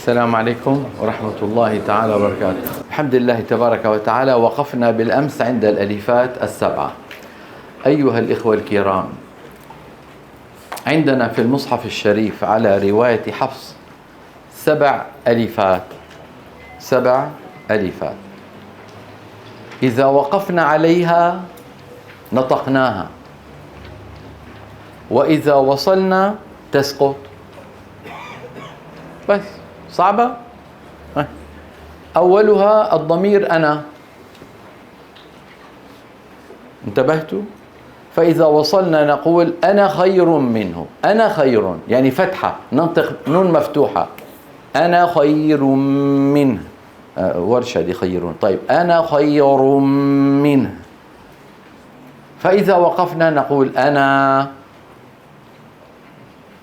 السلام عليكم ورحمة الله تعالى وبركاته. الحمد لله تبارك وتعالى. وقفنا بالأمس عند الألفات السبعة. أيها الإخوة الكرام، عندنا في المصحف الشريف على رواية حفص 7 ألفات. 7 ألفات إذا وقفنا عليها نطقناها، وإذا وصلنا تسقط. بس صعبة. أولها الضمير أنا، انتبهتوا؟ فإذا وصلنا نقول أنا خير منه. أنا خير يعني فتحة، ننطق نون مفتوحة. أنا خير منه. ورشة دي خيرون. طيب أنا خير منه. فإذا وقفنا نقول أنا.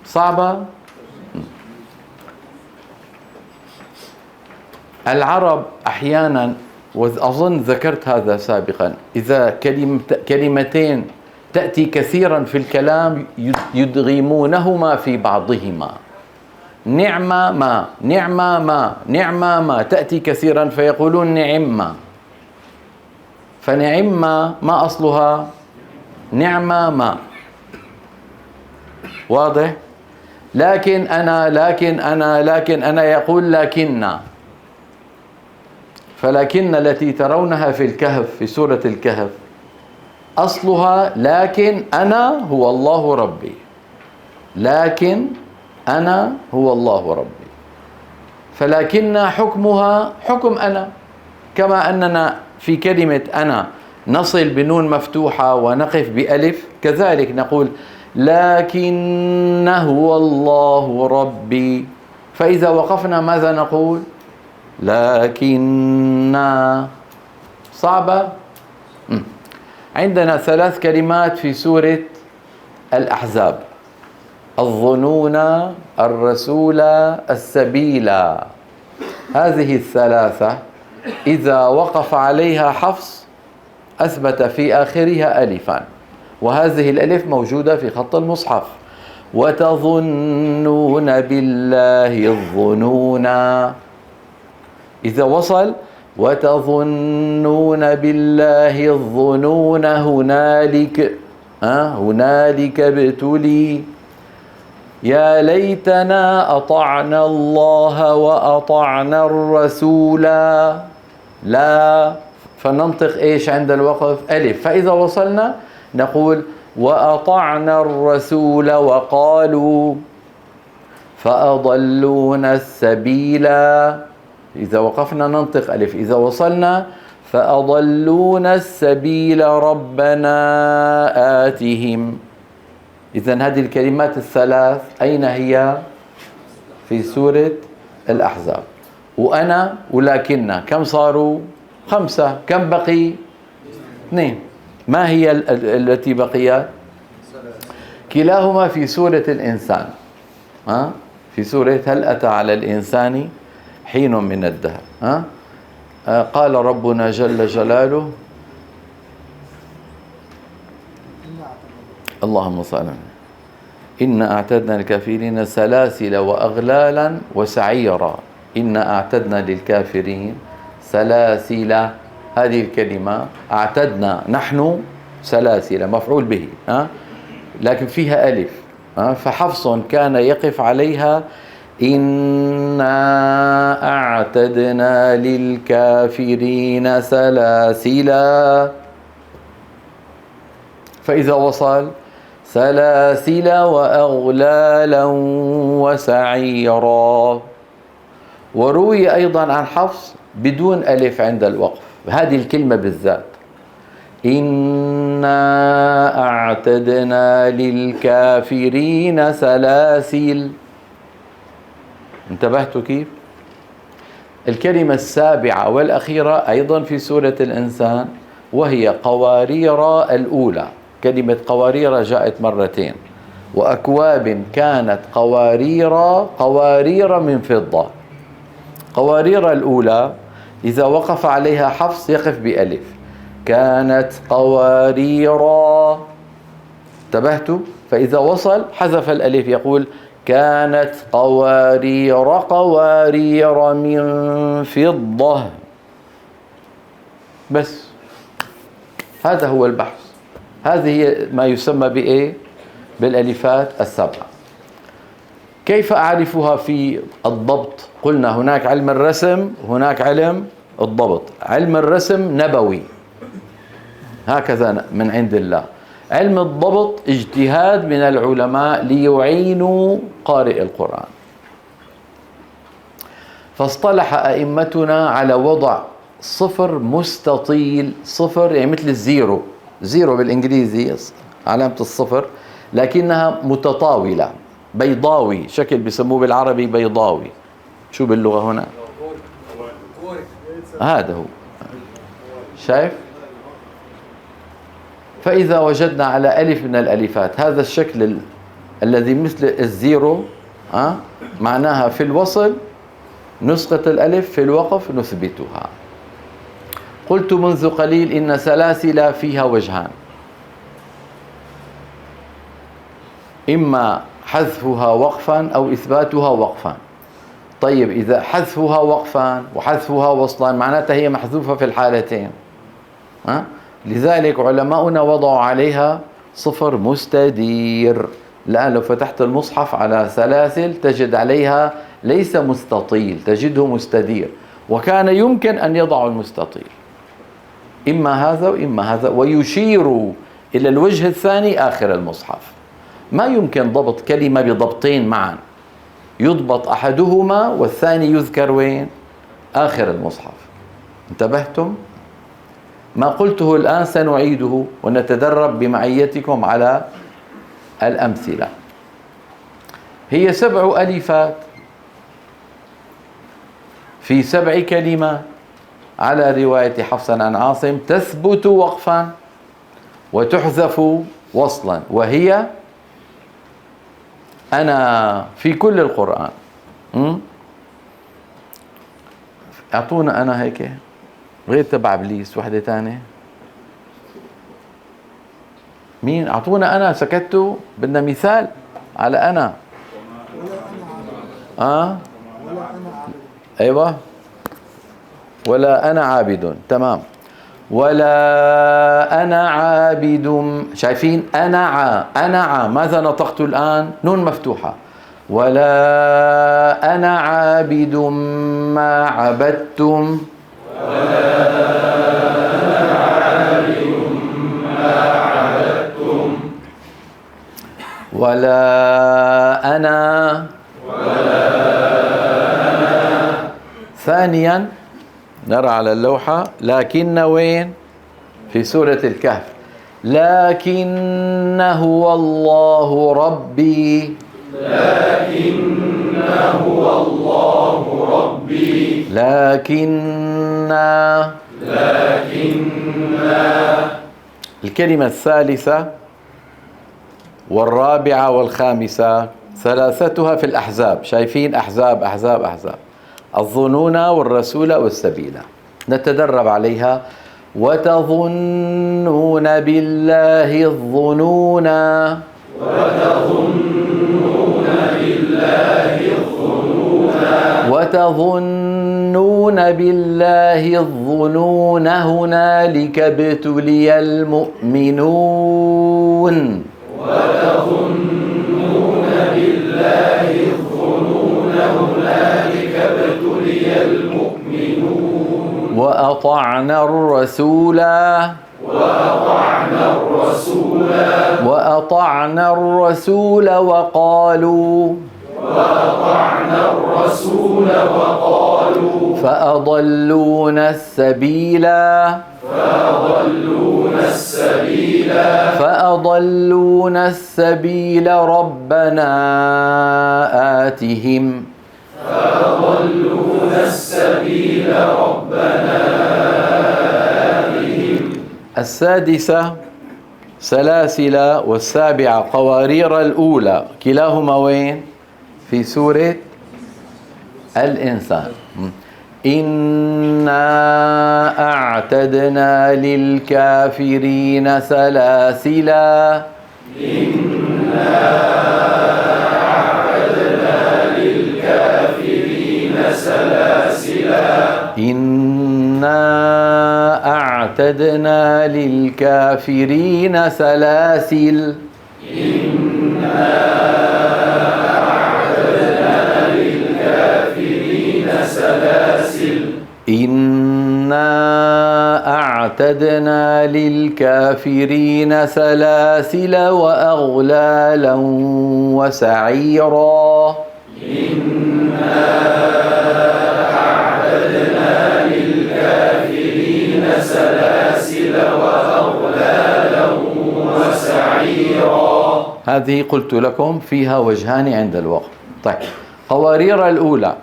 صعبة. العرب أحيانا، وأظن ذكرت هذا سابقا، إذا كلمتين تأتي كثيرا في الكلام يدغمونهما في بعضهما. نعمة ما، نعمة ما، نعمة ما تأتي كثيرا فيقولون نعمة. فنعمة ما أصلها نعمة ما. واضح؟ لكن أنا يقول لكننا. فلكن التي ترونها في الكهف، في سورة الكهف، أصلها لكن أنا هو الله ربي. لكن أنا هو الله ربي. فلكن حكمها حكم أنا، كما أننا في كلمة أنا نصل بنون مفتوحة ونقف بألف، كذلك نقول لكن هو الله ربي. فإذا وقفنا ماذا نقول؟ لكننا. صعبة. عندنا 3 كلمات في سورة الأحزاب: الظنون، الرسول، السبيل. هذه ال3 إذا وقف عليها حفص أثبت في آخرها ألفان، وهذه الألف موجودة في خط المصحف. وتظنون بالله الظنون. إذا وصل وتظنون بالله الظنون هنالك ابتلي. يا ليتنا أطعنا الله وأطعنا الرسول. لا، فننطق إيش عند الوقف؟ ألف. فإذا وصلنا نقول وأطعنا الرسول وقالوا فأضلونا السبيل. إذا وقفنا ننطق ألف. إذا وصلنا فأضلونا السبيل ربنا آتهم. إذن هذه الكلمات ال3 أين هي؟ في سورة الأحزاب. وأنا ولكننا كم صاروا؟ 5. كم بقي؟ 2. ما هي التي بقيت؟ كلاهما في سورة الإنسان. في سورة هل أتى على الإنسان حين من الدهر. قال ربنا جل جلاله اللهم صل على النبي: إنا أعتدنا للكافرين سلاسل وأغلالا وسعيرا. إنا أعتدنا للكافرين سلاسل. هذه الكلمة أعتدنا نحن سلاسل مفعول به، لكن فيها ألف. فحفص كان يقف عليها إنا أعتدنا للكافرين سلاسلا. فإذا وصل سلاسل وأغلالا وسعيرا. وروي أيضا عن حفص بدون ألف عند الوقف، هذه الكلمة بالذات: إنا أعتدنا للكافرين سلاسل. انتبهتوا كيف؟ الكلمة 7 والأخيرة أيضا في سورة الإنسان، وهي قوارير الأولى. كلمة قوارير جاءت 2 وأكواب كانت قوارير من فضة. قوارير الأولى إذا وقف عليها حفص يقف بألف. كانت قوارير. انتبهتوا؟ فإذا وصل حذف الألف يقول كانت قوارير من فضة. بس هذا هو البحث. هذه هي ما يسمى بإيه؟ بالألفات السبعة. كيف أعرفها في الضبط؟ قلنا هناك علم الرسم، هناك علم الضبط. علم الرسم نبوي هكذا من عند الله. علم الضبط اجتهاد من العلماء ليعينوا قارئ القرآن. فاصطلح أئمتنا على وضع صفر مستطيل، صفر يعني مثل الزيرو، زيرو بالإنجليزي علامة الصفر، لكنها متطاولة بيضاوي، شكل بيسموه بالعربي بيضاوي. شو باللغة هنا؟ هذا هو، شايف؟ فإذا وجدنا على ألف من الألفات هذا الشكل الذي مثل الزيرو، معناها في الوصل نسقط الألف، في الوقف نثبتها. قلت منذ قليل إن سلاسل فيها وجهان، إما حذفها وقفا أو إثباتها وقفا. طيب إذا حذفها وقفا وحذفها وصلا معناتها هي محذوفة في الحالتين. لذلك علماؤنا وضعوا عليها صفر مستدير. الآن لو فتحت المصحف على سلاسل تجد عليها ليس مستطيل، تجده مستدير، وكان يمكن أن يضعوا المستطيل، إما هذا وإما هذا، ويشير إلى الوجه الثاني آخر المصحف. ما يمكن ضبط كلمة بضبطين معا، يضبط أحدهما والثاني يذكر وين؟ آخر المصحف. انتبهتم؟ ما قلته الآن سنعيده ونتدرب بمعيتكم على الأمثلة. هي 7 ألفات في 7 كلمات على رواية حفص عن عاصم، تثبت وقفا وتحذف وصلا، وهي أنا في كل القرآن. أعطونا أنا هيك غير تبع إبليس، وحدة تانية. مين؟ أعطونا أنا، سكتوا، بدنا مثال على أنا. أيوة، ولا أنا عابد. تمام. ولا أنا عابد. شايفين؟ أنا ماذا نطقت الآن؟ نون مفتوحة. ولا أنا عابد ما عبدتم. ولا أنا ثانيا نرى على اللوحة لكن وين؟ في سورة الكهف. لكن هو الله ربي. لكن الكلمة الثالثة والرابعة والخامسة ثلاثتها في الأحزاب. شايفين؟ أحزاب أحزاب أحزاب. الظنون والرسول والسبيل. نتدرب عليها. وتظنون بالله الظنون. وتظنون بالله الظنون هنالك ابتلي المؤمنون. وتظنون بالله الظنون هنالك ابتلي المؤمنون. وأطعنا الرسول. وأطعنا الرسول وقالوا فأضلون السبيل. فأضلون السبيل ربنا آتهم. السادسة سلاسل، والسابعة قوارير. الأولى كلاهما وين؟ في سورة الإنسان. إنا أعتدنا للكافرين سلاسلا. إنا أعتدنا إنا أعتدنا للكافرين سلاسل. إنا أعتدنا للكافرين سلاسل وأغلالا وسعيرا. هذه قلت لكم فيها وجهان عند الوقف. طيب، قوارير الأولى: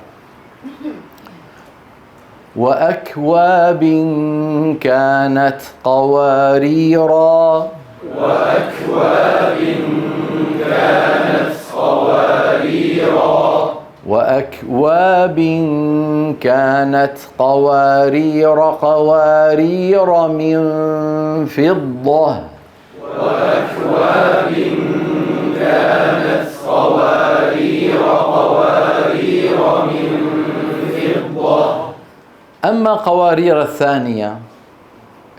وأكواب كانت قواريرا. وأكواب كانت قوارير قوارير من فضة. أما قوارير الثانية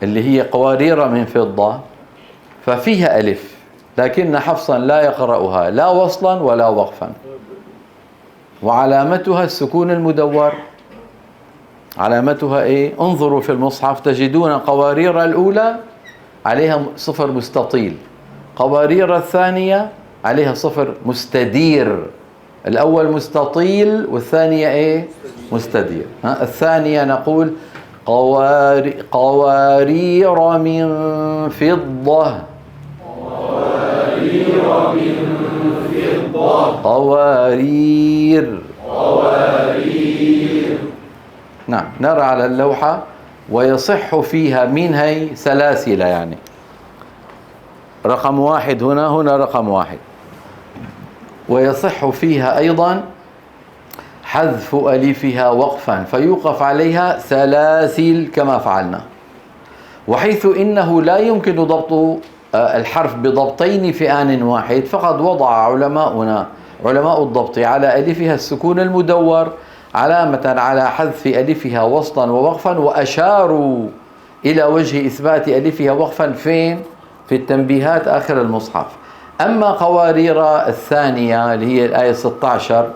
اللي هي قوارير من فضة ففيها ألف، لكن حفصا لا يقرأها لا وصلا ولا وقفا، وعلامتها السكون المدور. علامتها إيه؟ انظروا في المصحف تجدون قوارير الأولى عليها صفر مستطيل، قوارير الثانية عليها صفر مستدير. الأول مستطيل والثانية إيه؟ مستدير. الثانية نقول قوارير من فضة. قوارير. نعم، نرى على اللوحة ويصح فيها من هي سلاسل، يعني رقم واحد هنا رقم واحد. ويصح فيها أيضا حذف ألفها وقفا فيوقف عليها سلاسل كما فعلنا. وحيث إنه لا يمكن ضبط الحرف بضبطين في آن واحد، فقد وضع علماؤنا علماء الضبط على ألفها السكون المدور علامة على حذف ألفها وصلا ووقفا، وأشاروا إلى وجه إثبات ألفها وقفا فين؟ في التنبيهات آخر المصحف. أما قوارير الثانية اللي هي الآية 16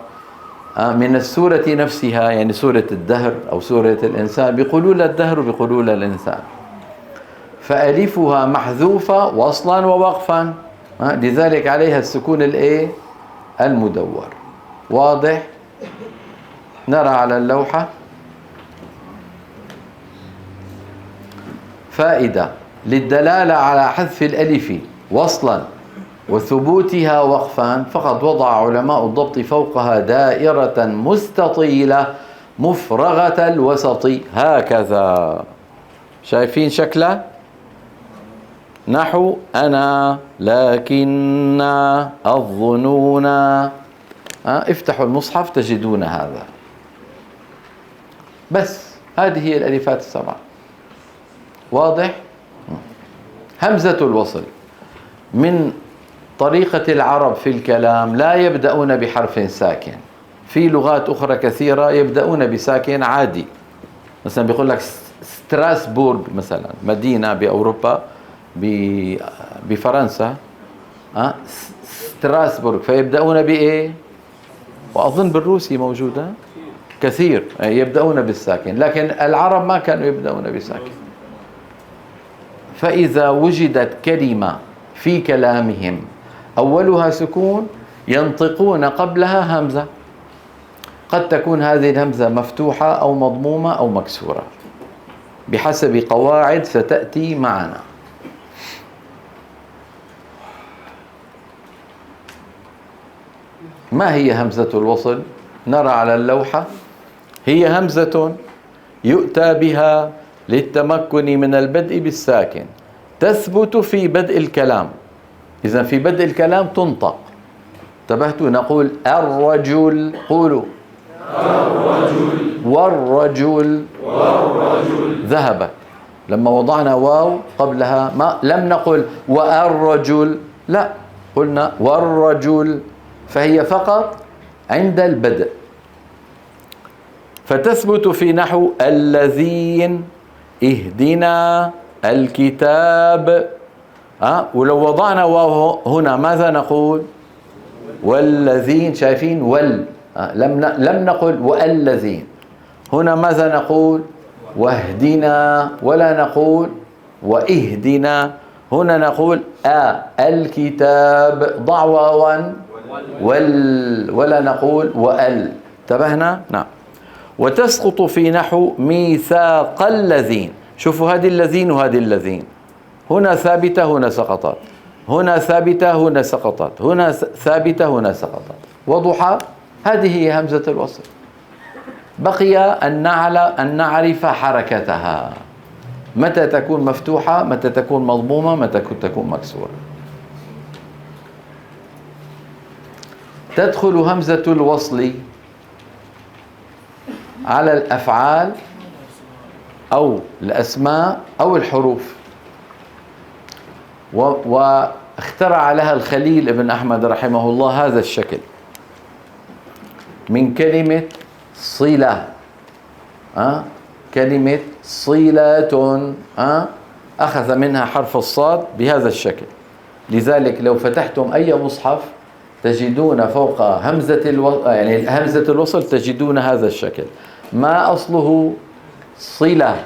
من السورة نفسها، يعني سورة الدهر أو سورة الإنسان، بيقولوا الدهر بيقولوا الإنسان، فألفها محذوفة وصلا ووقفا، لذلك عليها السكون الإيه؟ المدور. واضح؟ نرى على اللوحة فائدة للدلالة على حذف الألف وصلا وثبوتها وقفا، فقد وضع علماء الضبط فوقها دائرة مستطيلة مفرغة الوسط هكذا. شايفين شكلها؟ نحو أنا لكن الظنون. افتحوا المصحف تجدون هذا. بس هذه هي الألفات السبعة. واضح؟ همزة الوصل من طريقة العرب في الكلام لا يبدأون بحرف ساكن. في لغات أخرى كثيرة يبدأون بساكن عادي، مثلا بيقول لك ستراسبورغ مثلا، مدينة بأوروبا بفرنسا، ستراسبورغ، فيبدأون بإيه؟ وأظن بالروسي موجودة كثير يبدأون بالساكن، لكن العرب ما كانوا يبدأون بساكن. فإذا وجدت كلمة في كلامهم أولها سكون ينطقون قبلها همزة، قد تكون هذه الهمزة مفتوحة أو مضمومة أو مكسورة بحسب قواعد ستأتي معنا. ما هي همزة الوصل؟ نرى على اللوحة. هي همزة يؤتى بها للتمكن من البدء بالساكن، تثبت في بدء الكلام. إذن في بدء الكلام تنطق. انتبهتوا؟ نقول الرجل، قولوا الرجل، والرجل، والرجل ذهبت. لما وضعنا واو قبلها ما لم نقل والرجل، لا، قلنا والرجل، فهي فقط عند البدء. فتثبت في نحو الذين اهدنا الكتاب. ولو وضعنا واو هنا ماذا نقول؟ والذين. شايفين؟ لم نقل والذين. هنا ماذا نقول؟ واهدنا، ولا نقول واهدنا. هنا نقول الكتاب، ضع واوا ولا نقول وال. انتبهنا؟ نعم. وتسقط في نحو ميثاق الذين. شوفوا هذه الذين وهذه الذين، هنا ثابتة هنا سقطت، هنا ثابتة هنا سقطت، هنا ثابتة هنا سقطت. وضح؟ هذه هي همزة الوصل. بقي أن نعرف حركتها، متى تكون مفتوحة، متى تكون مضمومة، متى تكون مكسورة. تدخل همزة الوصل على الأفعال أو الأسماء أو الحروف. واخترع لها الخليل بن أحمد رحمه الله هذا الشكل من كلمة صلة. كلمة صلة أخذ منها حرف الصاد بهذا الشكل. لذلك لو فتحتم أي مصحف تجدون فوق همزة الوصل تجدون هذا الشكل. ما أصله؟ صلة،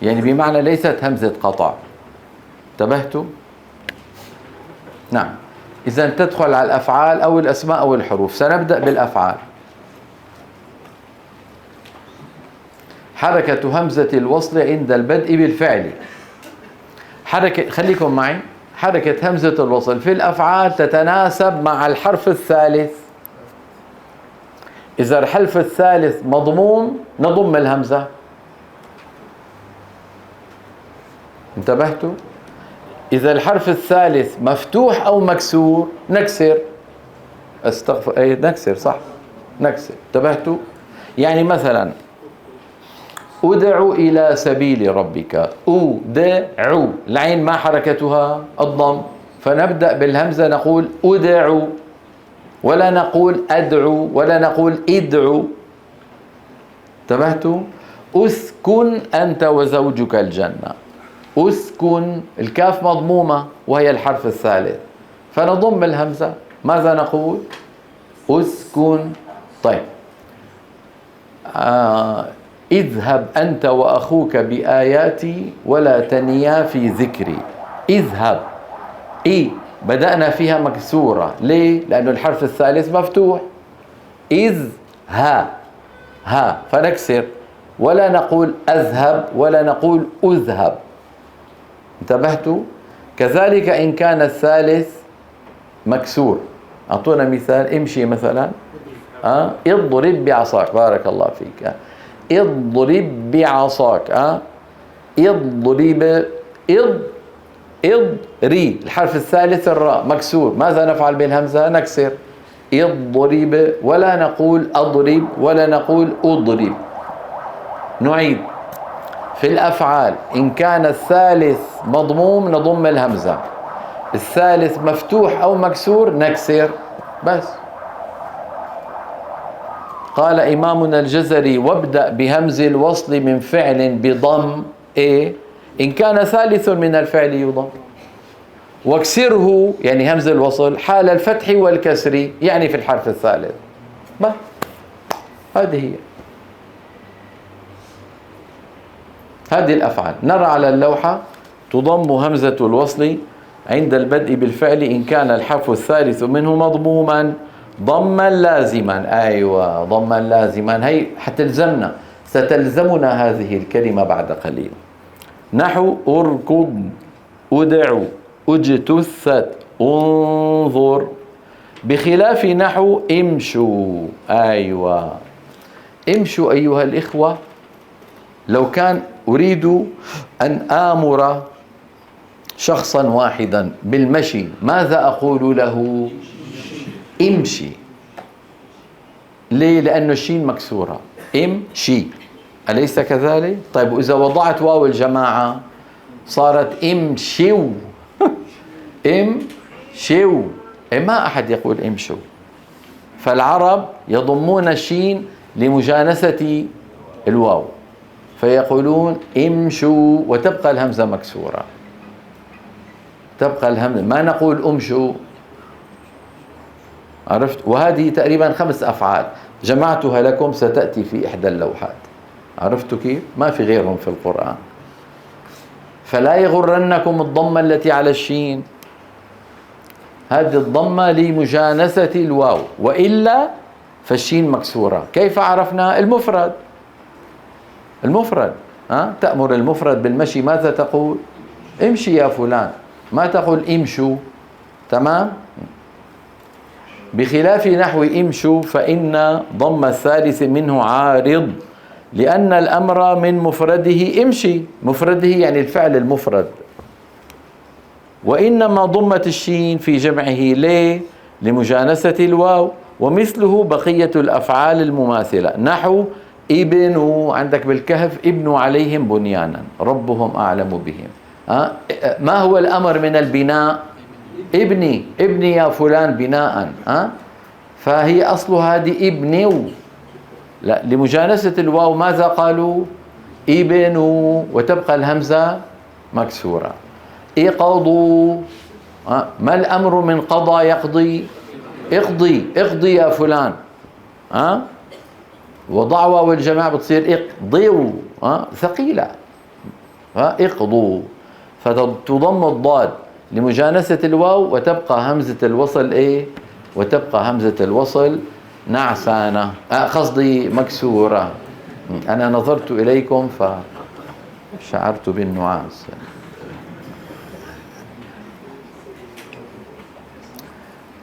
يعني بمعنى ليست همزة قطع. انتبهتوا؟ نعم. إذا تدخل على الأفعال أو الأسماء أو الحروف. سنبدأ بالأفعال. حركة همزة الوصل عند البدء بالفعل. خليكم معي. حركة همزة الوصل في الأفعال تتناسب مع الحرف الثالث. إذا الحرف الثالث مضموم نضم الهمزة. انتبهتوا؟ إذا الحرف الثالث مفتوح أو مكسور نكسر. نكسر، صح، نكسر. انتبهتوا؟ يعني مثلا ادع إلى سبيل ربك. أدعو، العين ما حركتها؟ الضم. فنبدأ بالهمزة نقول أدعو، ولا نقول أدعو، ولا نقول ادعو. انتبهتوا؟ أسكن أنت وزوجك الجنة. أسكن، الكاف مضمومة وهي الحرف الثالث، فنضم الهمزة. ماذا نقول؟ أسكن. طيب. اذهب أنت وأخوك بآياتي ولا تنيا في ذكري. اذهب، بدأنا فيها مكسورة. ليه؟ لأنه الحرف الثالث مفتوح. ها فنكسر، ولا نقول أذهب ولا نقول أذهب. انتبهتوا؟ كذلك إن كان الثالث مكسور. أعطونا مثال. امشي مثلا. اضرب بعصاك. بارك الله فيك. اضرب بعصاك. اضرب. اضري، الحرف الثالث الراء مكسور. ماذا نفعل بالهمزة؟ نكسر. اضرب، ولا نقول أضرب ولا نقول أضرب. نعيد. في الأفعال إن كان الثالث مضموم نضم الهمزة، الثالث مفتوح أو مكسور نكسر بس. قال إمامنا الجزري: وابدأ بهمز الوصل من فعل بضم إن كان ثالث من الفعل يضم، واكسره يعني همز الوصل حال الفتح والكسر يعني في الحرف الثالث. ما هذه هي هذه الأفعال. نرى على اللوحة: تضم همزة الوصل عند البدء بالفعل إن كان الحرف الثالث منه مضموما ضما لازما. أيوة، ضما لازما. هي حتلزمنا، ستلزمنا هذه الكلمة بعد قليل. نحو اركض، ادع، اجتثت، انظر. بخلاف نحو امشوا. أيوة، امشوا أيها الإخوة. لو كان أريد أن آمر شخصا واحدا بالمشي ماذا أقول له؟ امشي. ليه؟ لأنه الشين مكسورة. امشي، أليس كذلك؟ طيب، وإذا وضعت واو الجماعة صارت امشوا. امشوا، ما أحد يقول امشوا. فالعرب يضمون الشين لمجانسة الواو، فيقولون امشوا وتبقى الهمزة مكسورة، تبقى الهمزة، ما نقول امشوا. عرفت؟ وهذه تقريبا 5 أفعال جمعتها لكم، ستأتي في إحدى اللوحات. عرفتوا كيف؟ ما في غيرهم في القرآن. فلا يغرنكم الضمة التي على الشين، هذه الضمة لمجانسة الواو، وإلا فالشين مكسورة. كيف عرفنا؟ المفرد، المفرد تأمر المفرد بالمشي، ماذا تقول؟ امشي يا فلان، ما تقول امشوا. تمام؟ بخلاف نحو امشوا فإن ضم الثالث منه عارض، لأن الأمر من مفرده امشي، مفرده يعني الفعل المفرد، وإنما ضمت الشين في جمعه ليه؟ لمجانسة الواو. ومثله بقية الأفعال المماثلة، نحو ابنوا، عندك بالكهف ابنوا عليهم بنيانا ربهم أعلم بهم. ما هو الأمر من البناء؟ ابني، ابني يا فلان بناء. فهي أصلها هذه ابنوا، لا، لمجانسة الواو ماذا قالوا؟ ابنوا، وتبقى الهمزة مكسورة. اقضوا، ما الأمر من قضى يقضي؟ اقضي، اقضي يا فلان. وضع واو الجماعة بتصير اقضوا، ثقيلة. اقضوا، فتضم الضاد لمجانسة الواو، وتبقى همزة الوصل ايه؟ وتبقى همزة الوصل نعسانة، قصدي مكسورة. أنا نظرت إليكم فشعرت بالنعاس.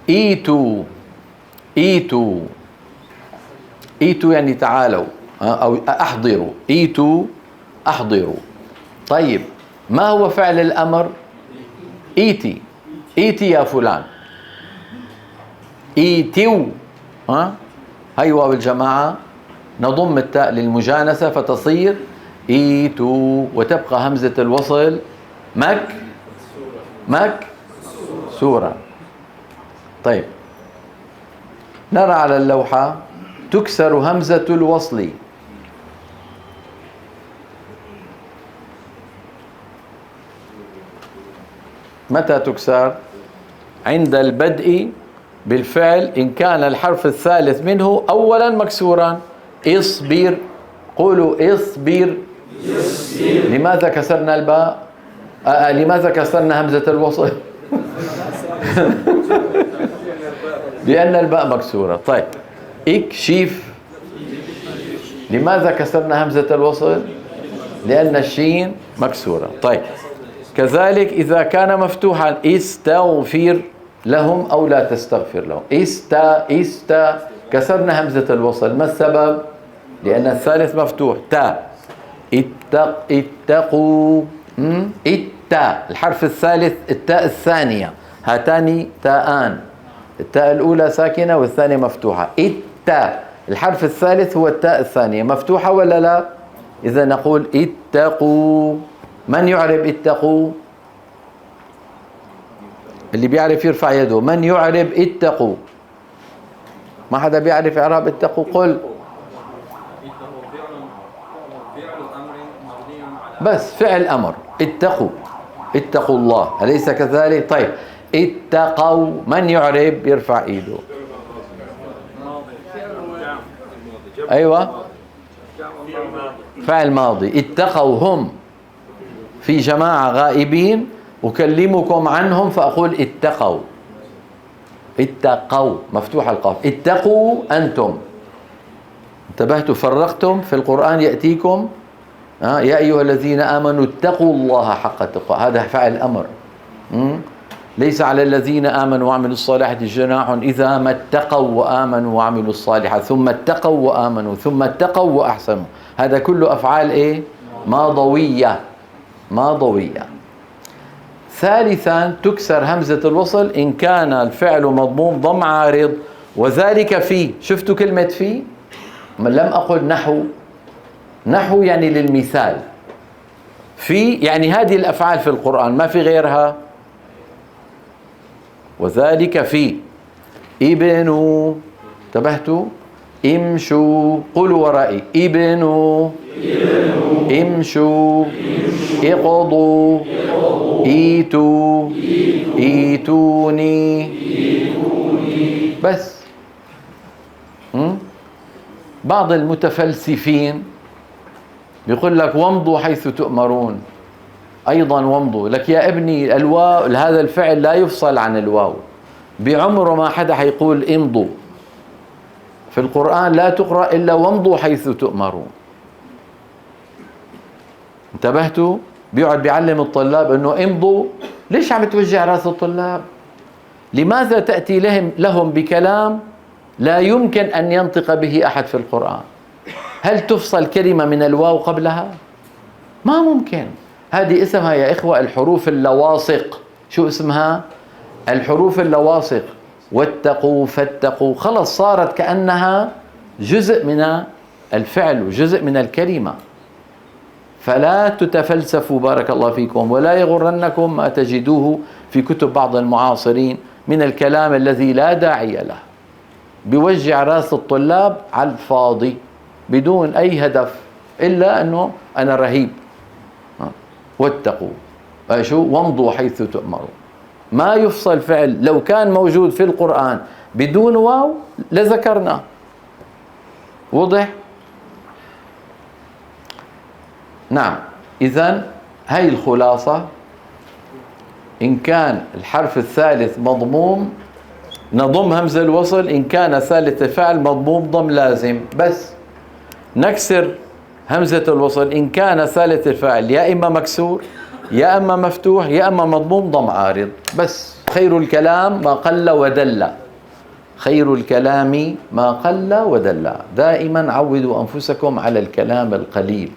ايتوا، ايتوا، ايتوا يعني تعالوا، أو أحضروا. ايتوا، أحضروا. طيب، ما هو فعل الأمر؟ ايتي، ايتي يا فلان. ايتوا، هاي واو الجماعة، نضم التاء للمجانسة فتصير ايتوا، وتبقى همزة الوصل سورة. طيب، نرى على اللوحة تكسر همزة الوصل. متى تكسر؟ عند البدء بالفعل، إن كان الحرف الثالث منه أولا مكسورا. اصبر، قولوا اصبر. لماذا كسرنا الباء؟ لماذا كسرنا همزة الوصل؟ لأن الباء مكسورة. طيب، اكشف، لماذا كسرنا همزة الوصل؟ لأن الشين مكسورة. طيب، كذلك إذا كان مفتوحا، استغفر لهم أو لا تستغفر لهم. كسرنا همزة الوصل، ما السبب؟ لأن الثالث مفتوح. اتقوا، الحرف الثالث التاء الثانية، هاتان تاءان، التاء الأولى ساكنة والثانية مفتوحة. الحرف الثالث هو التاء الثانية، مفتوحة ولا لا؟ إذا نقول اتقوا. من يعرب اتقوا؟ اللي بيعرف يرفع يده. من يعرب اتقوا؟ ما حدا بيعرف إعراب اتقوا؟ قل. بس فعل أمر، اتقوا، اتقوا الله، أليس كذلك؟ طيب، اتقوا، من يعرب يرفع ايده؟ ايوه، فعل ماضي. اتقوا هم في جماعة غائبين، أكلمكم عنهم فأقول اتقوا. اتقوا، مفتوح القاف. اتقوا أنتم، انتبهتوا؟ فرقتم في القرآن يأتيكم يا أيها الذين آمنوا اتقوا الله حق تقوى، هذا فعل أمر. ليس على الذين آمنوا وعملوا الصالحات جناح إذا ما اتقوا وآمنوا وعملوا الصالحات ثم اتقوا وآمنوا ثم اتقوا وأحسنوا. هذا كله أفعال إيه؟ ماضوية، ماضوية. ثالثا، تكسر همزة الوصل إن كان الفعل مضموم ضم عارض، وذلك في. شفتوا كلمة في؟ لم أقل نحو، نحو يعني للمثال، في يعني هذه الأفعال في القرآن ما في غيرها. وذلك في ابنوا، انتبهتوا؟ امشوا، قولوا ورائي، ابنوا، امشوا، اقضوا، ايتوا، ايتوني. بس. بعض المتفلسفين بيقول لك وامضوا حيث تؤمرون، أيضا وامضوا لك يا ابني. الواو، هذا الفعل لا يفصل عن الواو، بعمره ما حدا حيقول امضوا. في القرآن لا تقرأ إلا وامضوا حيث تؤمرون. انتبهتوا؟ بيقعد بيعلم الطلاب انه امضوا. ليش عم توجع راس الطلاب؟ لماذا تأتي لهم بكلام لا يمكن أن ينطق به أحد في القرآن؟ هل تفصل كلمة من الواو قبلها؟ ما ممكن. هذه اسمها يا إخوة الحروف اللواصق. شو اسمها؟ الحروف اللواصق. واتقوا فاتقوا، خلص صارت كأنها جزء من الفعل وجزء من الكلمة. فلا تتفلسفوا بارك الله فيكم، ولا يغرنكم ما تجدوه في كتب بعض المعاصرين من الكلام الذي لا داعي له، بيوجع راس الطلاب على الفاضي بدون أي هدف إلا أنه أنا رهيب. واتقوا شو؟ وامضوا حيث تؤمروا. ما يفصل فعل. لو كان موجود في القرآن بدون واو لذكرنا. وضح؟ نعم. إذن هاي الخلاصة. إن كان الحرف الثالث مضموم نضم همزة الوصل، إن كان ثالث فعل مضموم ضم لازم، بس نكسر همزة الوصل إن كان ثالث الفاعل يا إما مكسور يا إما مفتوح يا إما مضموم ضم عارض. بس خير الكلام ما قل ودل. خير الكلام ما قل ودل. دائما عودوا أنفسكم على الكلام القليل،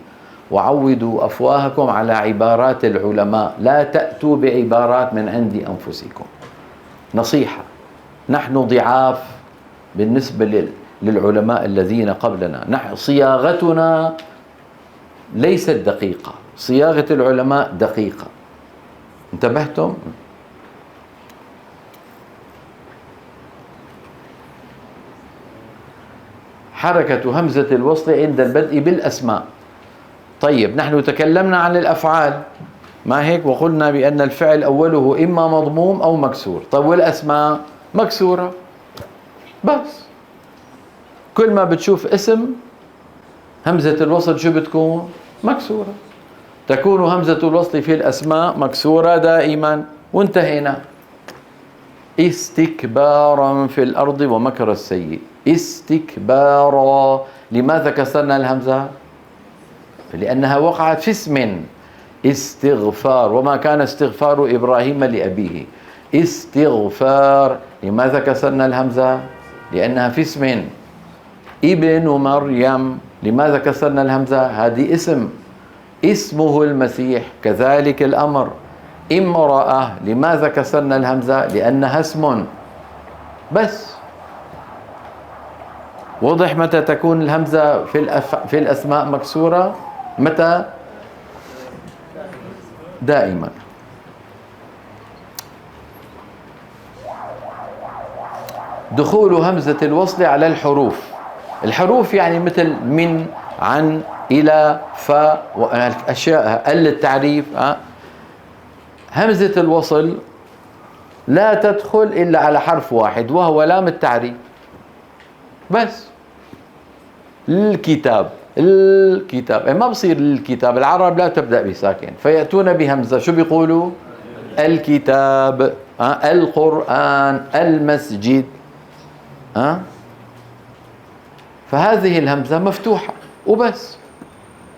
وعودوا أفواهكم على عبارات العلماء. لا تأتوا بعبارات من عند أنفسكم. نصيحة، نحن ضعاف بالنسبة للعلماء الذين قبلنا. صياغتنا ليست دقيقة، صياغة العلماء دقيقة. انتبهتم؟ حركة همزة الوصل عند البدء بالأسماء. طيب نحن تكلمنا عن الأفعال ما هيك، وقلنا بأن الفعل أوله إما مضموم أو مكسور. طيب والأسماء مكسورة بس. كل ما بتشوف اسم همزة الوصل شو بتكون؟ مكسورة. تكون همزة الوصل في الأسماء مكسورة دائما. وانتهينا. استكبارا في الأرض ومكر السيء. استكبارا. لماذا كسرنا الهمزة؟ لأنها وقعت في اسم. استغفار. وما كان استغفار إبراهيم لأبيه. استغفار. لماذا كسرنا الهمزة؟ لأنها في اسم. ابن مريم. لماذا كسرنا الهمزة؟ هذه اسم، اسمه المسيح. كذلك الأمر. امرأة. لماذا كسرنا الهمزة؟ لأنها اسم بس. وضح متى تكون الهمزة في الأسماء مكسورة؟ متى؟ دائما. دخول همزة الوصل على الحروف. الحروف يعني مثل من، عن، إلى، ف، وأشياء التعريف. همزة الوصل لا تدخل إلا على حرف واحد وهو لام التعريف بس. الكتاب. الكتاب ما بصير الكتاب. العرب لا تبدأ بساكن فيأتون بهمزة. شو بيقولوا؟ الكتاب، القرآن، المسجد. فهذه الهمزة مفتوحة وبس.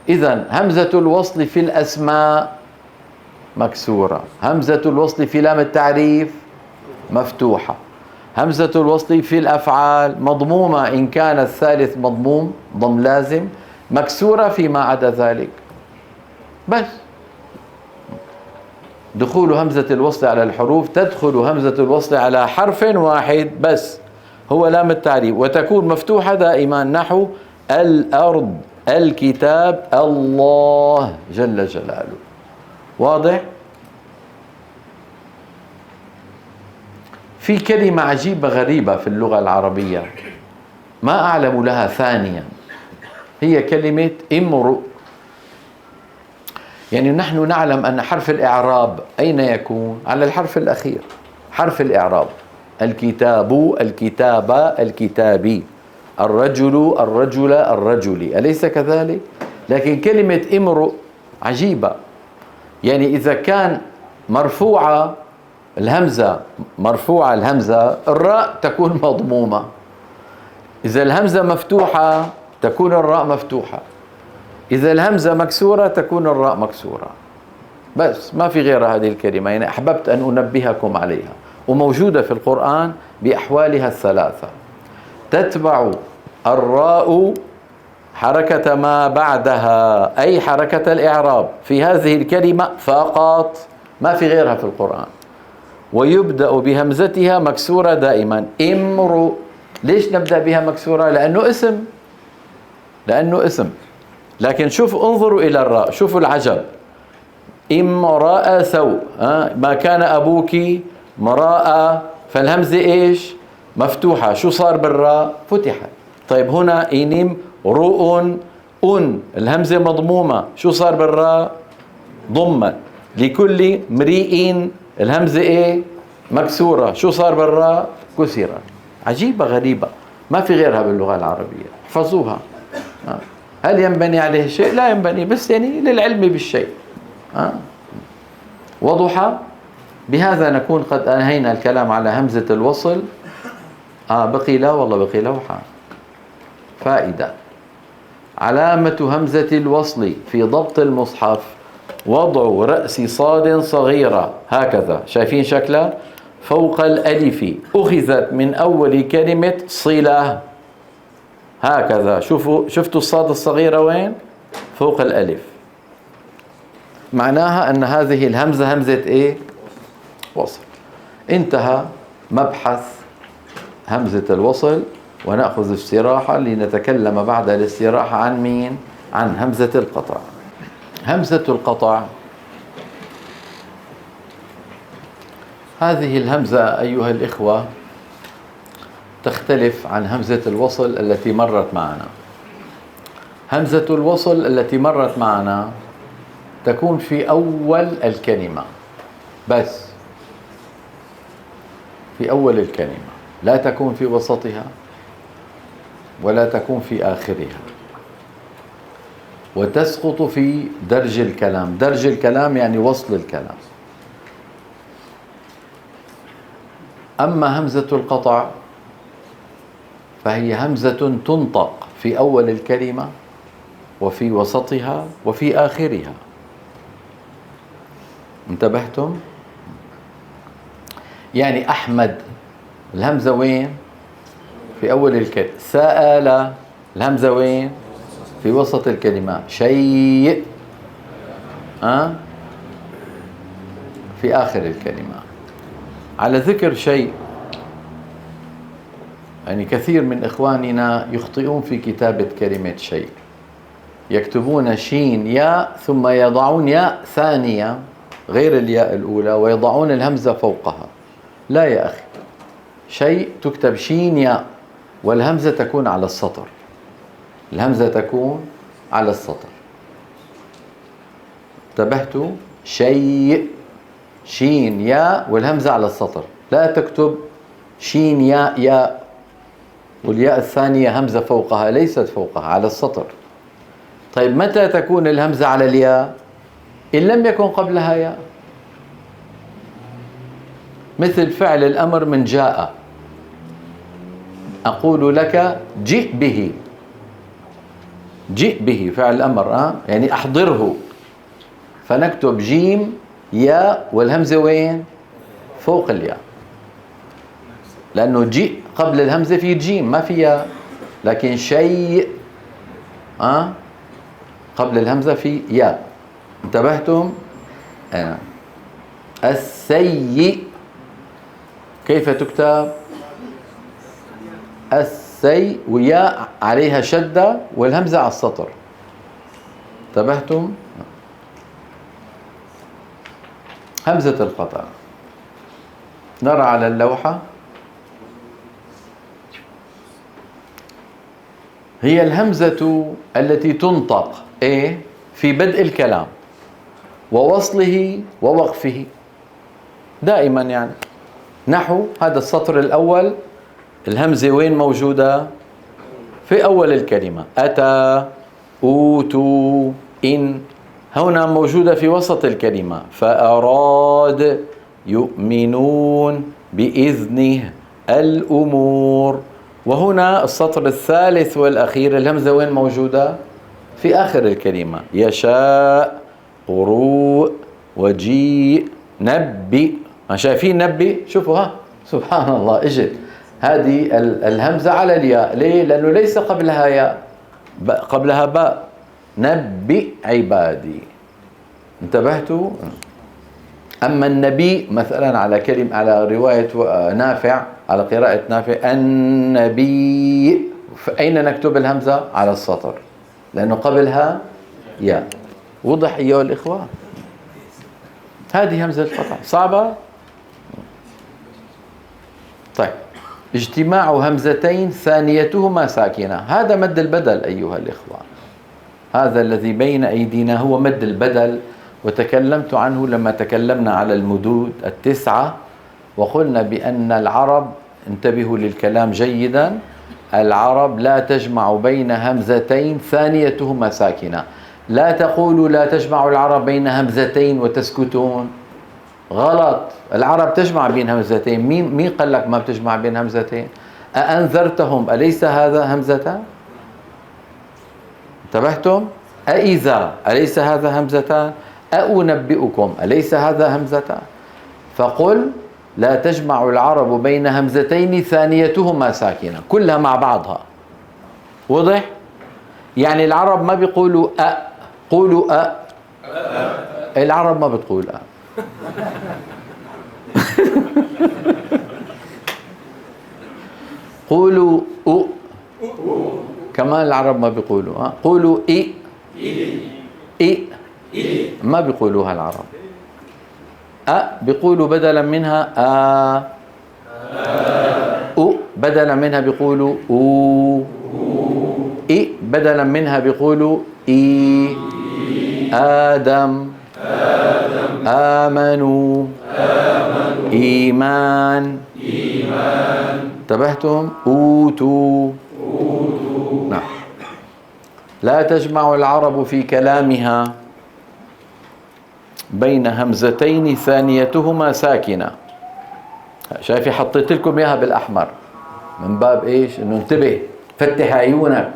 إذن همزة الوصل في الأسماء مكسورة. همزة الوصل في لام التعريف مفتوحة. همزة الوصل في الأفعال مضمومة إن كان الثالث مضموم ضم لازم، مكسورة فيما عدا ذلك بس. دخول همزة الوصل على الحروف. تدخل همزة الوصل على حرف واحد بس هو لام التعريف، وتكون مفتوحة دائما. نحو الأرض، الكتاب، الله جل جلاله. واضح؟ في كلمة عجيبة غريبة في اللغة العربية ما أعلم لها ثانيا، هي كلمة امرؤ. يعني نحن نعلم أن حرف الإعراب أين يكون؟ على الحرف الأخير، حرف الإعراب. الكتاب، الكتابة، الكتابي، الرجل، الرجل، الرجل، أليس كذلك؟ لكن كلمة امرؤ عجيبة، يعني إذا كان مرفوعة الهمزة، مرفوعة الهمزة، الراء تكون مضمومة. إذا الهمزة مفتوحة تكون الراء مفتوحة. إذا الهمزة مكسورة تكون الراء مكسورة. بس ما في غير هذه الكلمة، يعني أحببت أن أنبهكم عليها، وموجودة في القرآن بأحوالها الثلاثة. تتبع الراء حركة ما بعدها، أي حركة الإعراب في هذه الكلمة فقط، ما في غيرها في القرآن. ويبدأ بهمزتها مكسورة دائما. امرؤ، ليش نبدأ بها مكسورة؟ لأنه اسم، لأنه اسم. لكن شوف، انظروا إلى الراء، شوفوا العجب. امرأة سوء، ما كان أبوك امرأة، فالهمزة إيش؟ مفتوحة. شو صار بالراء؟ فتحت. طيب هنا إنم رؤ أن، الهمزة مضمومة، شو صار بالراء؟ ضمت. لكل امرئ، الهمزة إيه؟ مكسورة، شو صار بالراء؟ كسرت. عجيبة غريبة، ما في غيرها باللغة العربية، احفظوها. هل ينبني عليه شيء؟ لا ينبني، بس يعني للعلم بالشيء. وضح. بهذا نكون قد أنهينا الكلام على همزة الوصل. بقي لا والله، بقي لوحة فائدة. علامة همزة الوصل في ضبط المصحف وضع رأس صاد صغيرة هكذا، شايفين شكلها؟ فوق الألف، أخذت من أول كلمة صلة هكذا. شفتوا الصاد الصغيرة وين؟ فوق الألف. معناها أن هذه الهمزة همزة إيه؟ وصل. انتهى مبحث همزة الوصل، ونأخذ استراحة لنتكلم بعد الاستراحة عن مين؟ عن همزة القطع. همزة القطع، هذه الهمزة أيها الإخوة تختلف عن همزة الوصل التي مرت معنا. همزة الوصل التي مرت معنا تكون في أول الكلمة بس، في أول الكلمة، لا تكون في وسطها ولا تكون في آخرها، وتسقط في درج الكلام. درج الكلام يعني وصل الكلام. أما همزة القطع فهي همزة تنطق في أول الكلمة وفي وسطها وفي آخرها. انتبهتم؟ يعني أحمد، الهمزة وين؟ في أول الكلمة. سأل، الهمزة وين؟ في وسط الكلمة. شيء في آخر الكلمة. على ذكر شيء، يعني كثير من إخواننا يخطئون في كتابة كلمة شيء، يكتبون شين ياء ثم يضعون ياء ثانية غير الياء الأولى ويضعون الهمزة فوقها. لا يا أخي، شيء تكتب شين ياء والهمزة تكون على السطر، الهمزة تكون على السطر. انتبهتوا؟ شيء شين ياء والهمزة على السطر، لا تكتب شين ياء ياء والياء الثانية همزة فوقها، ليست فوقها، على السطر. طيب متى تكون الهمزة على الياء؟ إن لم يكن قبلها ياء، مثل فعل الأمر من جاء. أقول لك جئ به، جئ به فعل الأمر، يعني أحضره، فنكتب جيم ياء والهمزة وين؟ فوق الياء، لأنه جئ قبل الهمزة في جيم ما في ياء. لكن شيء قبل الهمزة في ياء. انتبهتم؟ السيء كيف تكتب؟ السي وياء عليها شدة والهمزة على السطر. انتبهتم؟ همزة القطع نرى على اللوحة. هي الهمزة التي تنطق إيه في بدء الكلام ووصله ووقفه دائما. يعني نحو هذا السطر الأول، الهمزة وين موجودة؟ في أول الكلمة. أتى، أوتوا، إن، هنا موجودة في وسط الكلمة. فأراد، يؤمنون، بإذنه، الأمور. وهنا السطر الثالث والأخير الهمزة وين موجودة؟ في آخر الكلمة. يشاء، قروء، وجيء، نبئ. ما شايفين نبئ؟ شوفوا ها، سبحان الله، اجت هذه الهمزة على الياء. ليه؟ لأنه ليس قبلها ياء، قبلها باء. نبئ عبادي. انتبهتوا؟ أما النبي مثلا على كلمة، على رواية نافع، على قراءة نافع النبي، أين نكتب الهمزة؟ على السطر، لأنه قبلها ياء. وضح أيها الإخوة؟ هذه همزة القطع صعبة. طيب، اجتماع همزتين ثانيتهما ساكنة، هذا مد البدل أيها الإخوة. هذا الذي بين أيدينا هو مد البدل، وتكلمت عنه لما تكلمنا على المدود 9، وقلنا بأن العرب، انتبهوا للكلام جيدا، العرب لا تجمع بين همزتين ثانيتهما ساكنة. لا تقولوا لا تجمع العرب بين همزتين وتسكتون، غلط. العرب تجمع بين همزتين. مين قال لك ما بتجمع بين همزتين؟ أأنذرتهم أليس هذا همزة؟ انتبهتم؟ أإذا أليس هذا همزتان؟ أنبئكم أليس هذا همزتان؟ فقل لا تجمع العرب بين همزتين ثانيتهما ساكنة، كلها مع بعضها. وضح؟ يعني العرب ما بيقولوا قولوا العرب ما بتقول قولوا كمان العرب ما بيقولوا قولوا ما بيقولوها العرب. بيقولوا بدلا منها بدلا منها بيقولوا بدلا منها بيقولوا آدم، آمنوا، إيمان. انتبهتم؟ أوتوا. نعم. لا تجمع العرب في كلامها بين همزتين ثانيتهما ساكنة. شايفي حطيت لكم اياها بالاحمر من باب ايش؟ انه انتبه، فتح عيونك.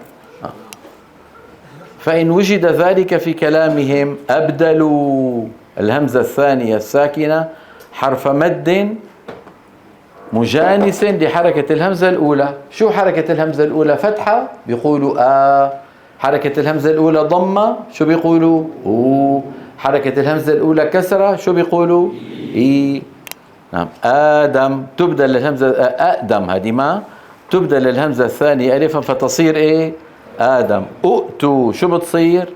فإن وجد ذلك في كلامهم أبدلوا الهمزة الثانية الساكنة حرف مد مجانس لحركة الهمزة الأولى. شو حركة الهمزة الأولى؟ فتحة بيقولوا حركة الهمزة الأولى ضمة شو بيقولوا؟ حركة الهمزة الأولى كسرة شو بيقولوا؟ نعم. آدم تبدل الهمزة أقدم، هذه ما تبدل الهمزة الثانية ألفا فتصير إيه؟ آدم. أؤتوا شو بتصير؟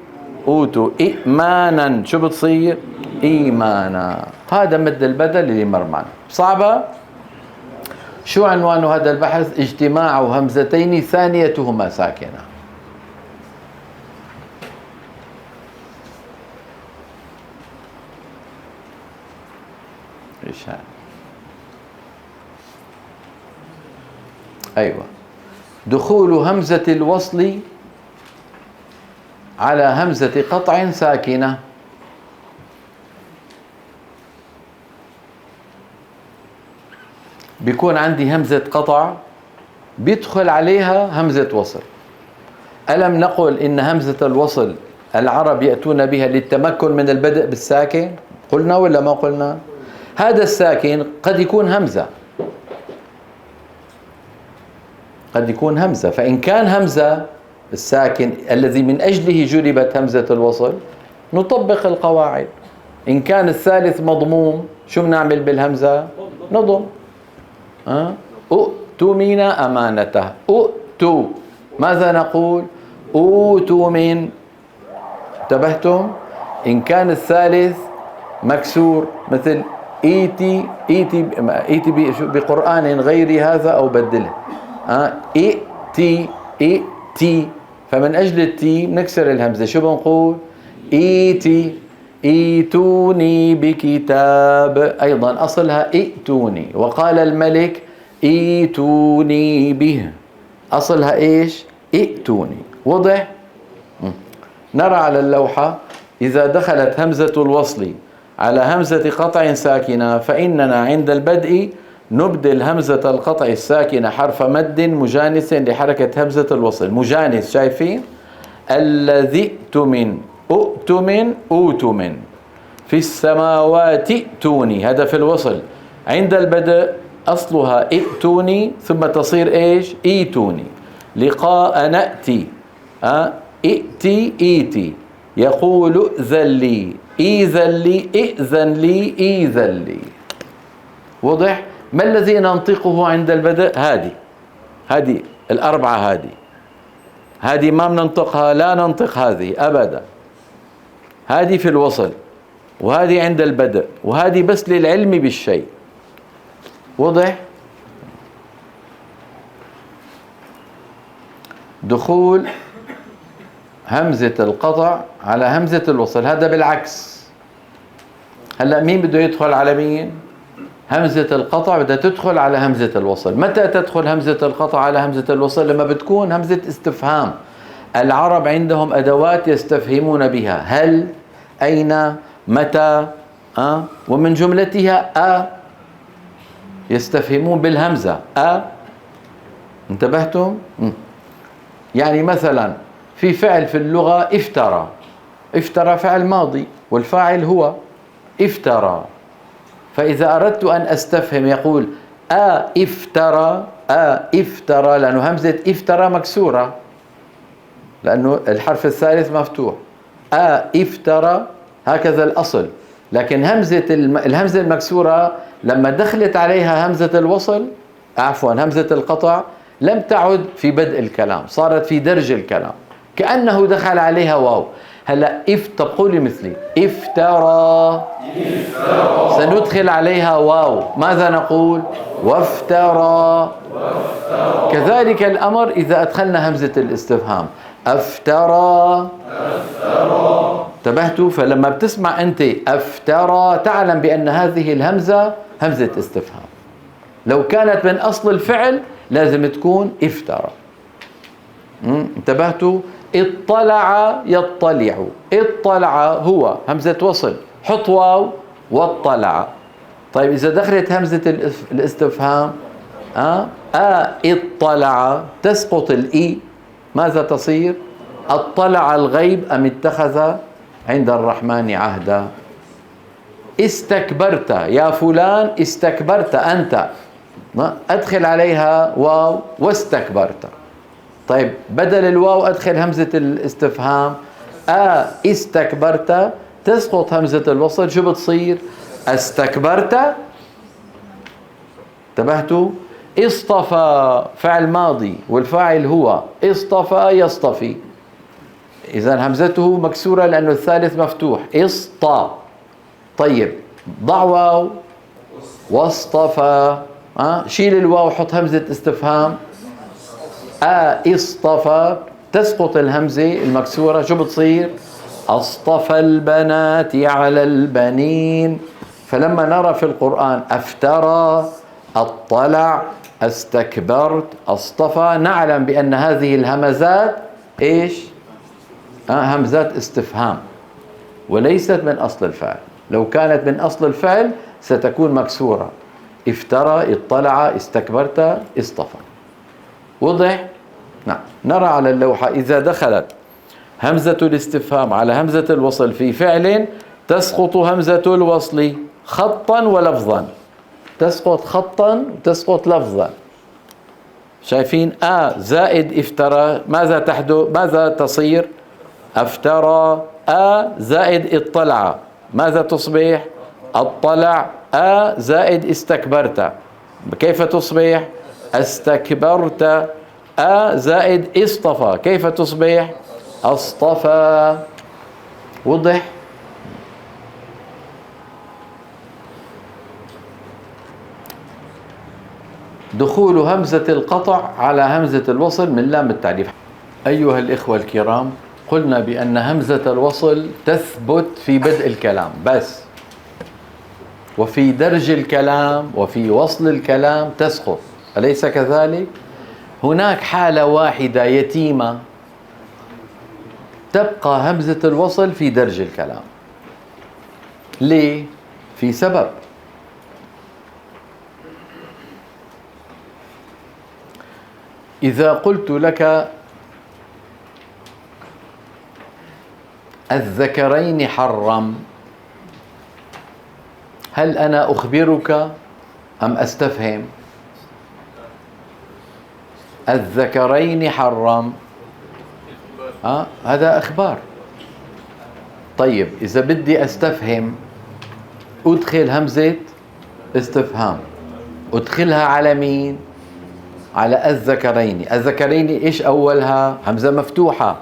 أوتوا. إيمانا شو بتصير؟ إيمانا. هذا مد البدل اللي مر معنا. صعبة؟ شو عنوان هذا البحث؟ اجتماع همزتين ثانيتهما ساكنة. ايش هذا؟ ايوه، دخول همزة الوصل على همزة قطع ساكنة. بيكون عندي همزة قطع بيدخل عليها همزة وصل. ألم نقل إن همزة الوصل العرب يأتون بها للتمكن من البدء بالساكن؟ قلنا ولا ما قلنا؟ هذا الساكن قد يكون همزة، قد يكون همزة. فإن كان همزة الساكن الذي من أجله جلبت همزة الوصل نطبق القواعد. إن كان الثالث مضموم شو بنعمل بالهمزة؟ نضم. أؤتمنا أمانته. أؤتوا ماذا نقول؟ أوتوا من. انتبهتم؟ إن كان الثالث مكسور مثل إيتي بقرآن غير هذا أو بدله. إيتي فمن أجل التي نكسر الهمزة، شو بنقول؟ إيتي، إيتوني بكتاب، أيضا أصلها ائتوني. وقال الملك إيتوني به، أصلها إيش؟ ائتوني. وضح؟ نرى على اللوحة إذا دخلت همزة الوصل على همزة قطع ساكنة فإننا عند البدء نبدل همزة القطع الساكنة حرف مد مجانس لحركة همزة الوصل. مجانس، شايفين؟ الذي ائتمن، أؤتمن، أوتمن، في السماوات ائتوني، هذا في الوصل. عند البدء أصلها ائتوني ثم تصير إيش؟ إيتوني. لقاء نأتي، ائتي، إيتي. يقول ائذن لي، إيذن لي، ائذن لي، إيذن لي. وضح؟ ما الذي ننطقه عند البدء؟ هذه الأربعة، هذه ما بننطقها، لا ننطق هذه أبدا. هذه في الوصل، وهذه عند البدء، وهذه بس للعلم بالشيء. وضح؟ دخول همزة القطع على همزة الوصل، هذا بالعكس. هلأ مين بده يدخل على مين؟ همزة القطع بدها تدخل على همزة الوصل. متى تدخل همزة القطع على همزة الوصل؟ لما بتكون همزة استفهام. العرب عندهم أدوات يستفهمون بها، هل، أين، متى، ومن جملتها يستفهمون بالهمزة. انتبهتم؟ يعني مثلا في فعل في اللغة افترى، افترى فعل ماضي والفاعل هو افترى. فإذا أردت أن أستفهم يقول افترى، افترى، لأنه همزة افترى مكسورة، لأنه الحرف الثالث مفتوح. افترى، هكذا الأصل. لكن الهمزة المكسورة لما دخلت عليها همزة الوصل، همزة القطع، لم تعد في بدء الكلام، صارت في درج الكلام، كأنه دخل عليها واو. هلا قولي مثلي، افترى، سندخل عليها واو، ماذا نقول؟ وافترى. كذلك الأمر إذا أدخلنا همزة الاستفهام، أفترى. انتبهتوا؟ فلما بتسمع أنت أفترى تعلم بأن هذه الهمزة همزة استفهام. لو كانت من أصل الفعل لازم تكون افترى. انتبهتوا؟ اطلع، يطلع، اطلع هو همزة وصل، حط واو واطلع. طيب إذا دخلت همزة الاستفهام اطلع، تسقط الإي، ماذا تصير؟ اطلع الغيب أم اتخذ عند الرحمن عهدا. استكبرت يا فلان، استكبرت أنت، أدخل عليها واو واستكبرت. طيب بدل الواو أدخل همزة الاستفهام، استكبرت، تسقط همزة الوصل، شو بتصير؟ استكبرت. انتبهتوا؟ اصطفى فعل ماضي والفاعل هو، اصطفى يصطفي، إذا همزته مكسورة لأنه الثالث مفتوح، طيب ضع واو واصطفى، شيل الواو حط همزة استفهام، اصطفى، تسقط الهمزة المكسورة، شو بتصير؟ اصطفى البنات على البنين. فلما نرى في القرآن افترى، اطلع، استكبرت، اصطفى، نعلم بأن هذه الهمزات ايش؟ همزات استفهام وليست من أصل الفعل. لو كانت من أصل الفعل ستكون مكسورة، افترى، اطلع، استكبرت، اصطفى. وضح؟ نعم. نرى على اللوحة إذا دخلت همزة الاستفهام على همزة الوصل في فعل تسقط همزة الوصل خطا ولفظا، تسقط خطا وتسقط لفظا. شايفين؟ زائد افترى، ماذا تحدث؟ ماذا تصير؟ افترى. زائد اطلع، ماذا تصبح؟ اطلع. زائد استكبرت، كيف تصبح؟ استكبرت. زائد اصطفى، كيف تصبح؟ اصطفى. وضح؟ دخول همزة القطع على همزة الوصل من لام التعريف. أيها الإخوة الكرام، قلنا بأن همزة الوصل تثبت في بدء الكلام بس، وفي درج الكلام وفي وصل الكلام تسقط، أليس كذلك؟ هناك حالة واحدة يتيمة تبقى همزة الوصل في درج الكلام. ليه؟ في سبب. إذا قلت لك الذكرين حرم، هل أنا أخبرك أم أستفهم؟ الذكرين حرم، هذا إخبار. طيب إذا بدي أستفهم أدخل همزة استفهام، أدخلها على مين؟ على الذكرين. الذكرين إيش أولها؟ همزة مفتوحة.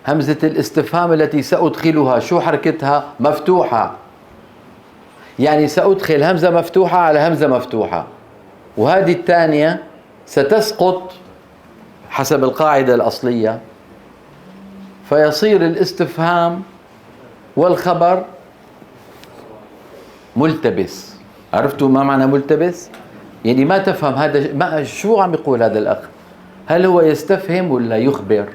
همزة الاستفهام التي سأدخلها شو حركتها؟ مفتوحة. يعني سأدخل همزة مفتوحة على همزة مفتوحة، وهذه الثانية ستسقط حسب القاعدة الأصلية، فيصير الاستفهام والخبر ملتبس. عرفتوا ما معنى ملتبس؟ يعني ما تفهم هذا شو عم يقول هذا الأخ، هل هو يستفهم ولا يخبر؟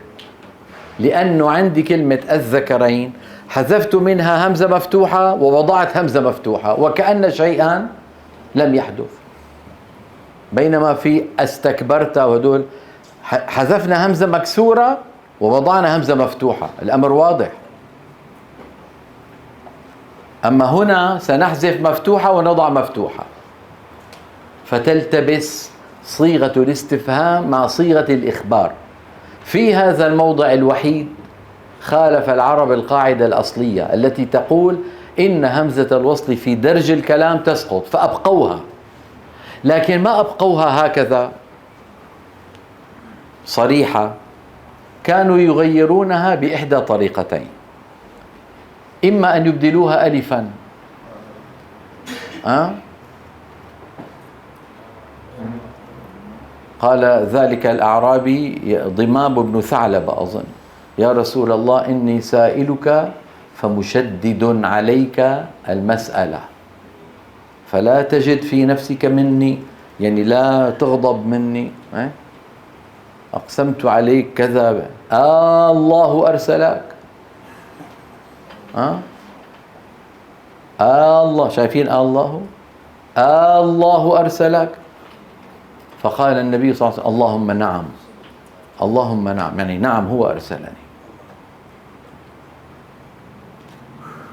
لأنه عندي كلمة الذكرين حذفت منها همزة مفتوحة ووضعت همزة مفتوحة وكأن شيئا لم يحدث، بينما في استكبرت وهدول حذفنا همزة مكسورة ووضعنا همزة مفتوحة، الأمر واضح. أما هنا سنحذف مفتوحة ونضع مفتوحة، فتلتبس صيغة الاستفهام مع صيغة الإخبار. في هذا الموضع الوحيد خالف العرب القاعدة الأصلية التي تقول إن همزة الوصل في درج الكلام تسقط، فأبقوها، لكن ما أبقوها هكذا صريحة، كانوا يغيرونها بإحدى طريقتين: إما أن يبدلوها ألفا، قال ذلك الأعرابي ضمام بن ثعلب أظن: يا رسول الله إني سائلك فمشدد عليك المسألة فلا تجد في نفسك مني، يعني لا تغضب مني، أقسمت عليك كذا، الله أرسلك، الله، شايفين الله، الله أرسلك. فقال النبي صلى الله عليه وسلم: اللهم نعم، اللهم نعم، يعني نعم هو أرسلني.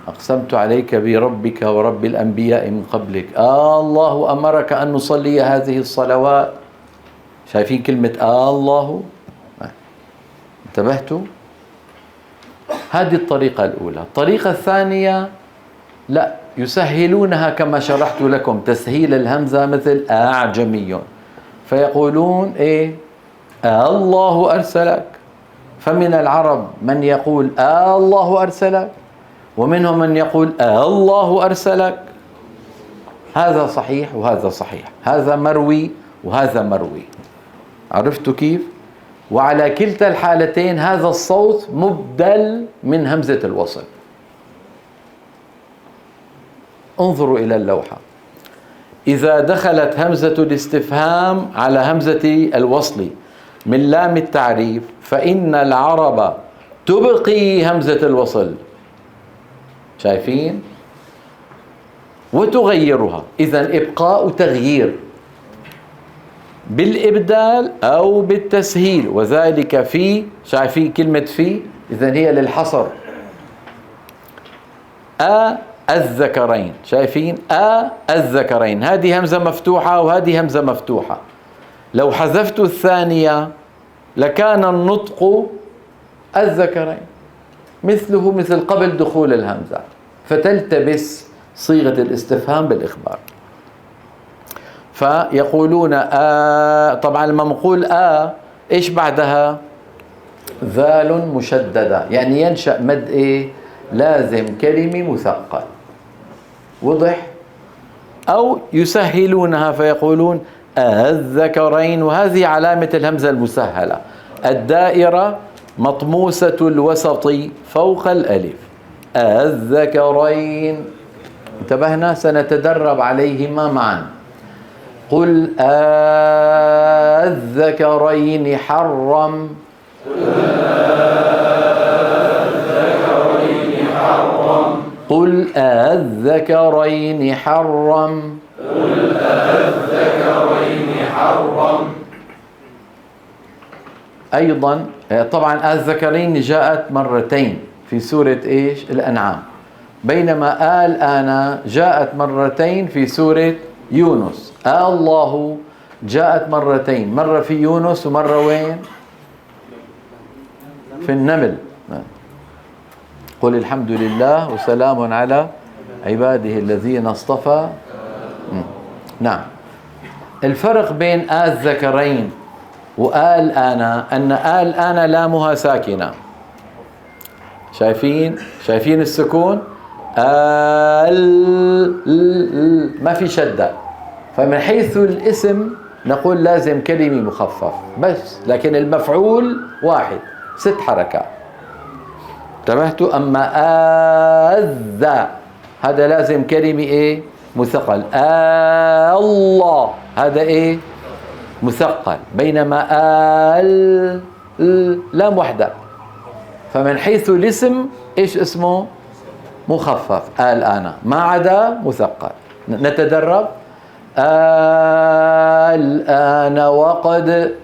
أقسمت عليك بربك ورب الأنبياء من قبلك، الله أمرك أن نصلي هذه الصلوات. شايفين كلمة الله؟ انتبهتوا؟ هذه الطريقة الأولى. الطريقة الثانية لا، يسهلونها كما شرحت لكم تسهيل الهمزة، مثل أعجمي، فيقولون إيه؟ الله أرسلك. فمن العرب من يقول الله أرسلك، ومنهم من يقول الله أرسلك. هذا صحيح وهذا صحيح، هذا مروي وهذا مروي. عرفتوا كيف؟ وعلى كلتا الحالتين هذا الصوت مبدل من همزة الوصل. انظروا إلى اللوحة، إذا دخلت همزة الاستفهام على همزة الوصل من لام التعريف فإن العرب تبقي همزة الوصل، شايفين؟ وتغيرها. إذن إبقاء وتغيير بالإبدال أو بالتسهيل، وذلك في، شايفين كلمة في؟ إذن هي للحصر. الذكرين، شايفين؟ الذكرين، هذه همزة مفتوحة وهذه همزة مفتوحة. لو حذفت الثانية لكان النطق الذكرين، مثله مثل قبل دخول الهمزة، فتلتبس صيغة الاستفهام بالإخبار. فيقولون طبعا لما نقول إيش بعدها؟ ذال مشددة، يعني ينشأ مد إيه؟ لازم كلمي مثقل. وضح؟ أو يسهلونها فيقولون الذكرين، وهذه علامة الهمزة المسهلة، الدائرة مطموسة الوسط فوق الألف. الذكرين. انتبهنا، سنتدرب عليهما معا. قل الذكرين حرم. قل الذكرين حرم. قل الذكرين حرم. أيضا طبعا الذكرين جاءت مرتين في سورة إيش؟ الأنعام، بينما الآن جاءت مرتين في سورة يونس. الله جاءت مرتين، مرة في يونس ومرة وين؟ في النمل. قل الحمد لله وسلام على عباده الذين اصطفى. نعم. الفرق بين الذكرين وآل آن أن آل آن لامها ساكنة. شايفين السكون؟ ما في شدة. فمن حيث الاسم نقول لازم كلمة مخفف بس، لكن المفعول واحد 6 حركات. انتبهتوا؟ أما هذا لازم كلمة إيه؟ مثقل. الله هذا إيه؟ مثقل. بينما لام وحدة. فمن حيث الاسم إيش اسمه؟ مخفف. الآن ما عدا مثقل. نتدرب. الآن وقد.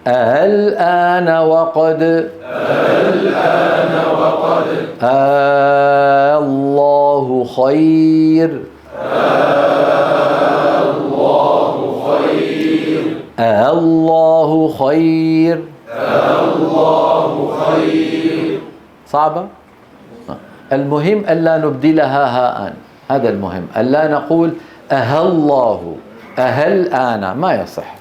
الآن وقد. الله خير. الله خير. صعبة؟ المهم ألا نبدلها هاء. هذا المهم، ألا نقول الله أنا، ما يصح.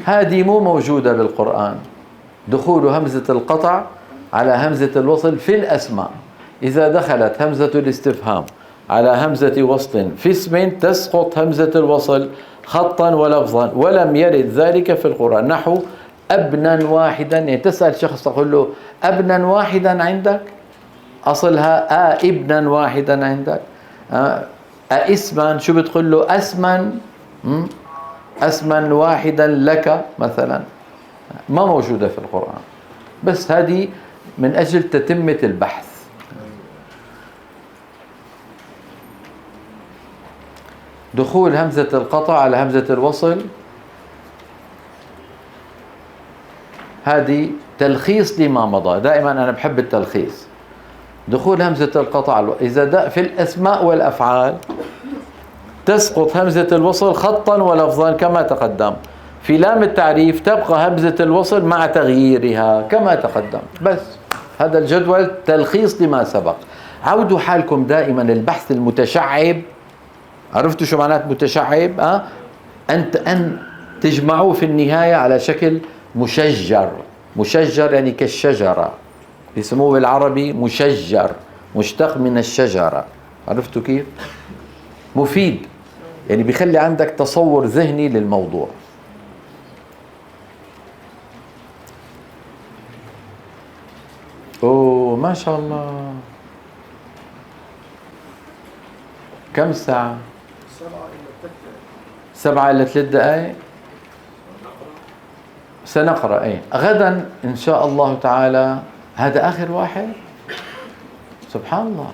هذه مو موجودة بالقرآن، دخول همزة القطع على همزة الوصل في الأسماء. إذا دخلت همزة الاستفهام على همزة وصل في اسم تسقط همزة الوصل خطا ولفظا، ولم يرد ذلك في القرآن. نحو ابنا واحدا، يعني تسأل شخص تقول له ابنا واحدا عندك، أصلها ابنا واحدا عندك. اسما، شو بتقول له؟ اسما، اسما واحدا لك مثلا. ما موجودة في القرآن، بس هذه من أجل تتمة البحث. دخول همزة القطع على همزة الوصل، هذه تلخيص لما مضى. دائما أنا بحب التلخيص. دخول همزة القطع إذا في الأسماء والأفعال تسقط همزة الوصل خطا ولفظا كما تقدم. في لام التعريف تبقى همزة الوصل مع تغييرها كما تقدم. بس هذا الجدول تلخيص لما سبق. عودوا حالكم دائما البحث المتشعب. عرفتوا شو معنات متشعب؟ أن تجمعوه في النهاية على شكل مشجر. مشجر يعني كالشجرة، يسموه بالعربي مشجر، مشتق من الشجرة. عرفتوا كيف؟ مفيد، يعني بيخلي عندك تصور ذهني للموضوع. أوه ما شاء الله. كم ساعة؟ 7 إلى 3 دقائق. سنقرأ غدا إن شاء الله تعالى. هذا آخر واحد. سبحان الله.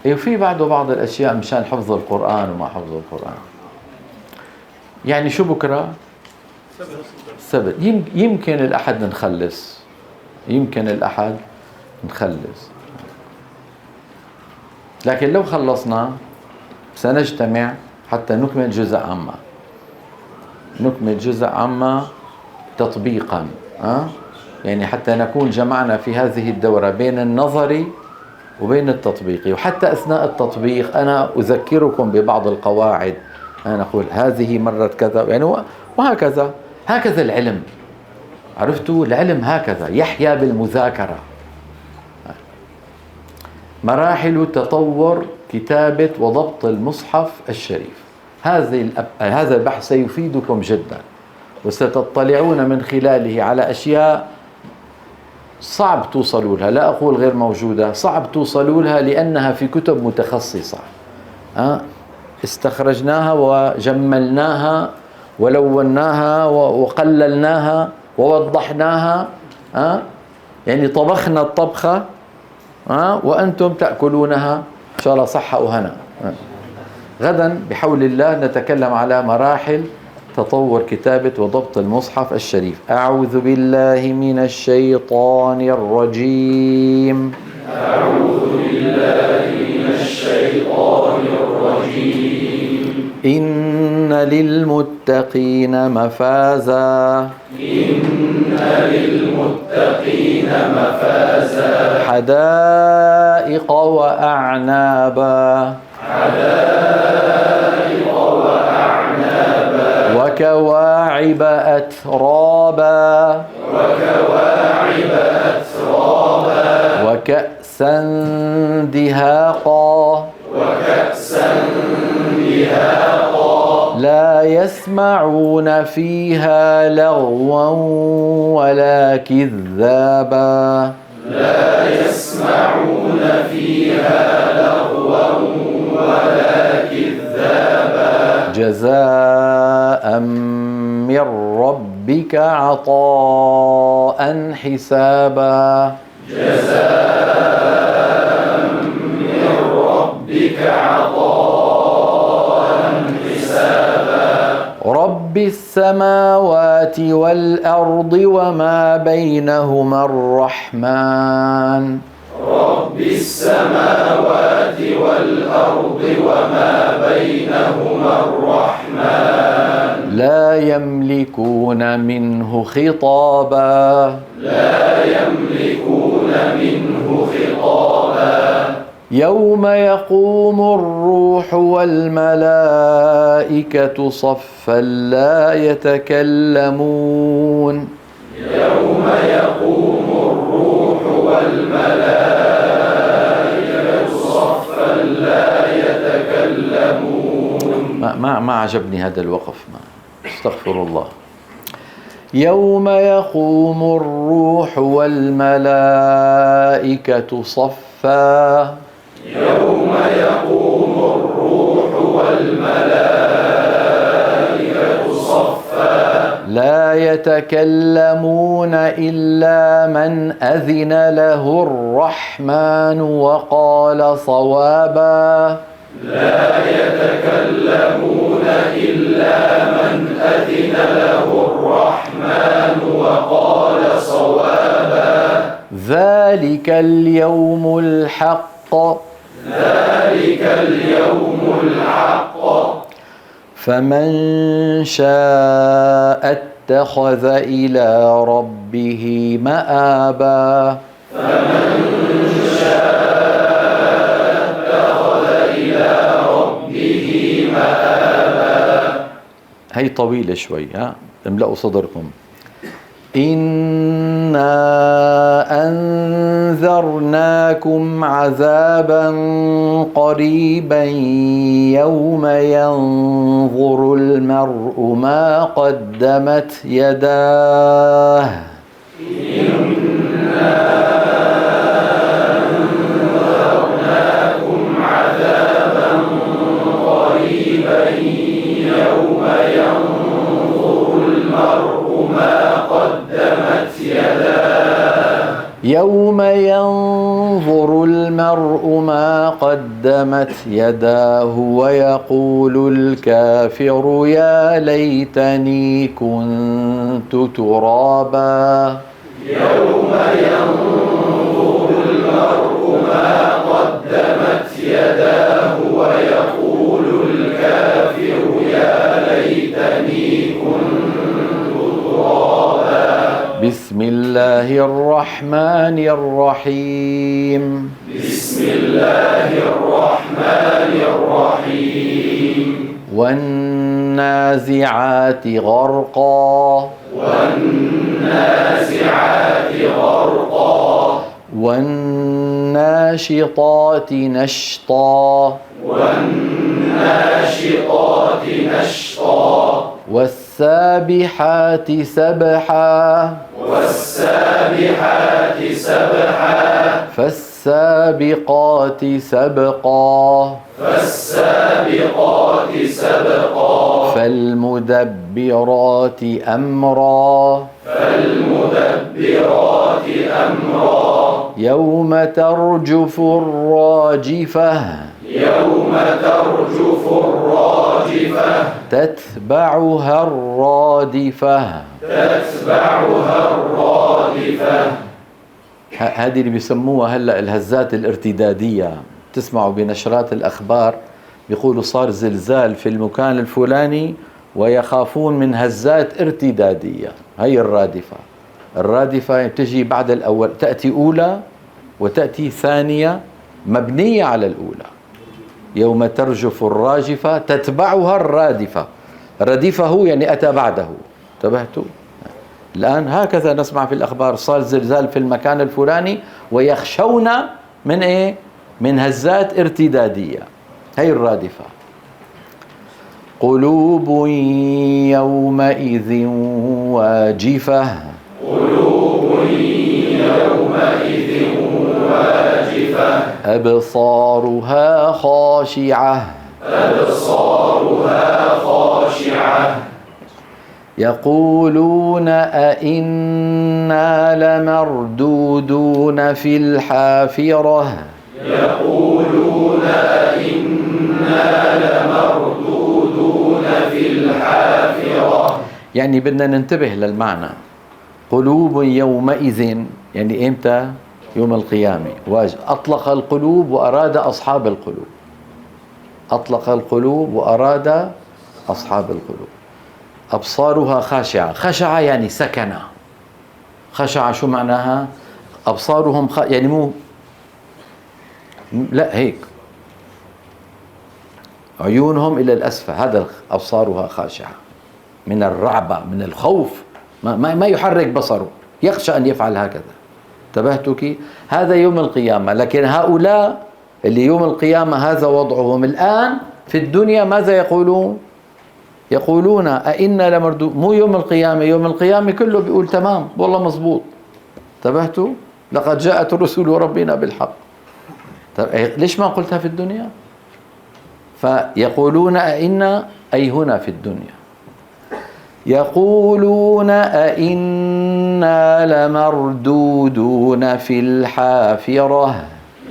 وفي بعده بعض الأشياء مشان حفظ القرآن وما حفظ القرآن. يعني شو بكرة؟ السبت. يمكن الأحد نخلص. يمكن الأحد نخلص. لكن لو خلصنا سنجتمع حتى نكمل جزء عامة. نكمل جزء عامة تطبيقا. يعني حتى نكون جمعنا في هذه الدورة بين النظري وبين التطبيقي. وحتى أثناء التطبيق أنا أذكركم ببعض القواعد. أنا أقول هذه مرت كذا، يعني وهكذا. هكذا العلم. عرفتوا؟ العلم هكذا يحيا بالمذاكرة. مراحل تطور كتابة وضبط المصحف الشريف. هذا البحث سيفيدكم جدا، وستطلعون من خلاله على أشياء صعب توصلوا لها، لا أقول غير موجودة، صعب توصلوا لها لأنها في كتب متخصصة. استخرجناها وجملناها ولوناها وقللناها ووضحناها، يعني طبخنا الطبخة وأنتم تأكلونها إن شاء الله صحة وهنا. غدا بحول الله نتكلم على مراحل تطور كتابة وضبط المصحف الشريف. أعوذ بالله من الشيطان الرجيم. أعوذ بالله من الشيطان الرجيم. إن للمتقين مفازا. إن للمتقين مفازا. حدائق وأعنابا. حدائق وأعنابا. وكواعب أترابا. وكواعب أترابا. وكأسا دهاقا. وكأسا دهاقا. لا يسمعون فيها لغوا ولا كذابا. لا يسمعون فيها لغوا ولا كذابا. جزاء من ربك عطاء حسابا. جزاء من ربك عطاء حسابا. رب السماوات والأرض وما بينهما الرحمن. رب السماوات والأرض وما بينهما الرحمن. لا يملكون منه خطابا. لا يملكون منه خطابا. يوم يقوم الروح والملائكة صفا لا يتكلمون. يوم يقوم الروح والملائكة صفا لا يتكلمون. ما عجبني هذا الوقف، استغفر الله. يوم يقوم الروح والملائكة صفا. يوم يقوم الروح والملائكة صفا. لا يتكلمون إلا من أذن له الرحمن وقال صوابا. لا يتكلمون إلا من أذن له الرحمن وقال صوابا. ذلك اليوم الحق. ذلك اليوم الحق. فمن شاء اتخذ إلى ربه مآبا. فمن شاء اتخذ إلى ربه مآبا. هي طويلة شوي، املأوا صدركم. إنا أنذرناكم عذابا قريبا يوم ينظر المرء ما قدمت يداه. إنا أنذرناكم عذابا قريبا يوم ينظر المرء ما قدمت يداه. يوم ينظر المرء ما قدمت يداه ويقول الكافر يا ليتني كنت ترابا. يوم ينظر المرء ما قدمت يداه ويقول الكافر يا ليتني كنت ترابا. بسم الله الرحمن الرحيم. بسم الله الرحمن الرحيم. والنازعات غرقا. والنازعات غرقا. والناشطات نشطا والناشطات نشطا والسابحات سبحا والسابحات سبحا فالسابقات سبقا فالسابقات سبقا فالمدبرات أمرا فالمدبرات أمرا يوم ترجف الراجفة يوم ترجف الراجفة تتبعها الرادفة تتبعها الرادفة. هذه اللي بيسموها هلأ الهزات الارتدادية. تسمعوا بنشرات الأخبار بيقولوا صار زلزال في المكان الفلاني ويخافون من هزات ارتدادية. هي الرادفة. الرادفة تجي بعد الأول، تأتي أولى وتأتي ثانية مبنية على الأولى. يوم ترجف الراجفة تتبعها الرادفة. الرديفة هو يعني أتى بعده. انتبهتوا؟ الآن هكذا نسمع في الأخبار صار زلزال في المكان الفلاني ويخشون من إيه؟ من هزات ارتدادية. هي الرادفة. قلوب يومئذ واجفة قلوب يومئذ واجفة أبصارها خاشعة أبصارها خاشعة يقولون أئنا لمردودون في الحافرة يقولون أئنا لمردودون في الحافرة. يعني بدنا ننتبه للمعنى. قلوب يومئذ يعني إمتى؟ يوم القيامة. أطلق القلوب وأراد أصحاب القلوب. أطلق القلوب وأراد أصحاب القلوب. أبصارها خاشعة. خشعة يعني سكنة. خشعة شو معناها؟ أبصارهم يعني مو لا هيك، عيونهم إلى الأسفل. هذا أبصارها خاشعة من الرعبة من الخوف. ما يحرك بصره، يخشى أن يفعل هكذا. انتبهتوا كيف؟ هذا يوم القيامة. لكن هؤلاء اللي يوم القيامة هذا وضعهم الآن في الدنيا ماذا يقولون؟ يقولون أئنا لمردود. مو يوم القيامة. يوم القيامة كله بيقول تمام والله مزبوط. انتبهتوا؟ لقد جاءت رسل ربنا بالحق. ليش ما قلتها في الدنيا؟ فيقولون أئنا أي هنا في الدنيا. يقولون أئنا لمردودون في الحافرة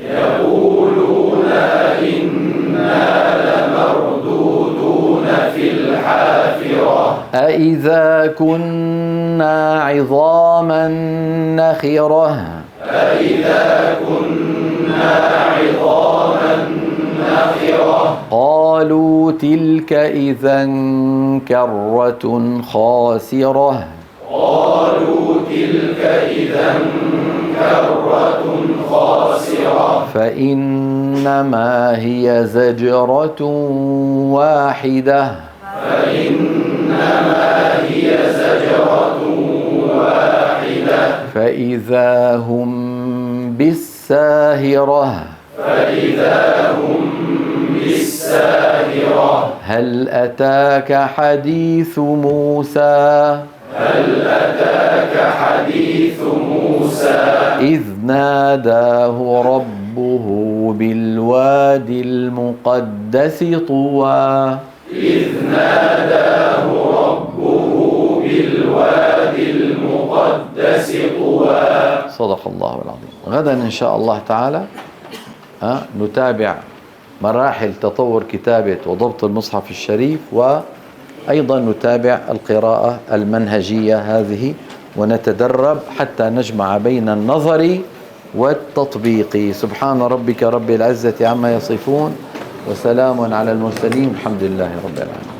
يقولون أئنا لمردودون في الحافرة أإذا كنا عظاما نخرة أإذا كنا عظاما نخرة قالوا تلك إذا كرة خاسرة قالوا تلك إذا كرة خاسرة فإنما هي زجرة واحدة فإنما هي زجرة واحدة فإذا هم بالساهرة فإذا هم بالساهرة هل أتاك حديث موسى هل أتاك حديث موسى إذ ناداه ربه بالوادي المقدس طوى إذ ناداه ربه بالوادي المقدس طوى. صدق الله العظيم. غدا إن شاء الله تعالى نتابع مراحل تطور كتابة وضبط المصحف الشريف، وأيضا نتابع القراءة المنهجية هذه، ونتدرب حتى نجمع بين النظري والتطبيقي. سبحان ربك رب العزة عما يصفون وسلام على المرسلين، الحمد لله رب العالمين.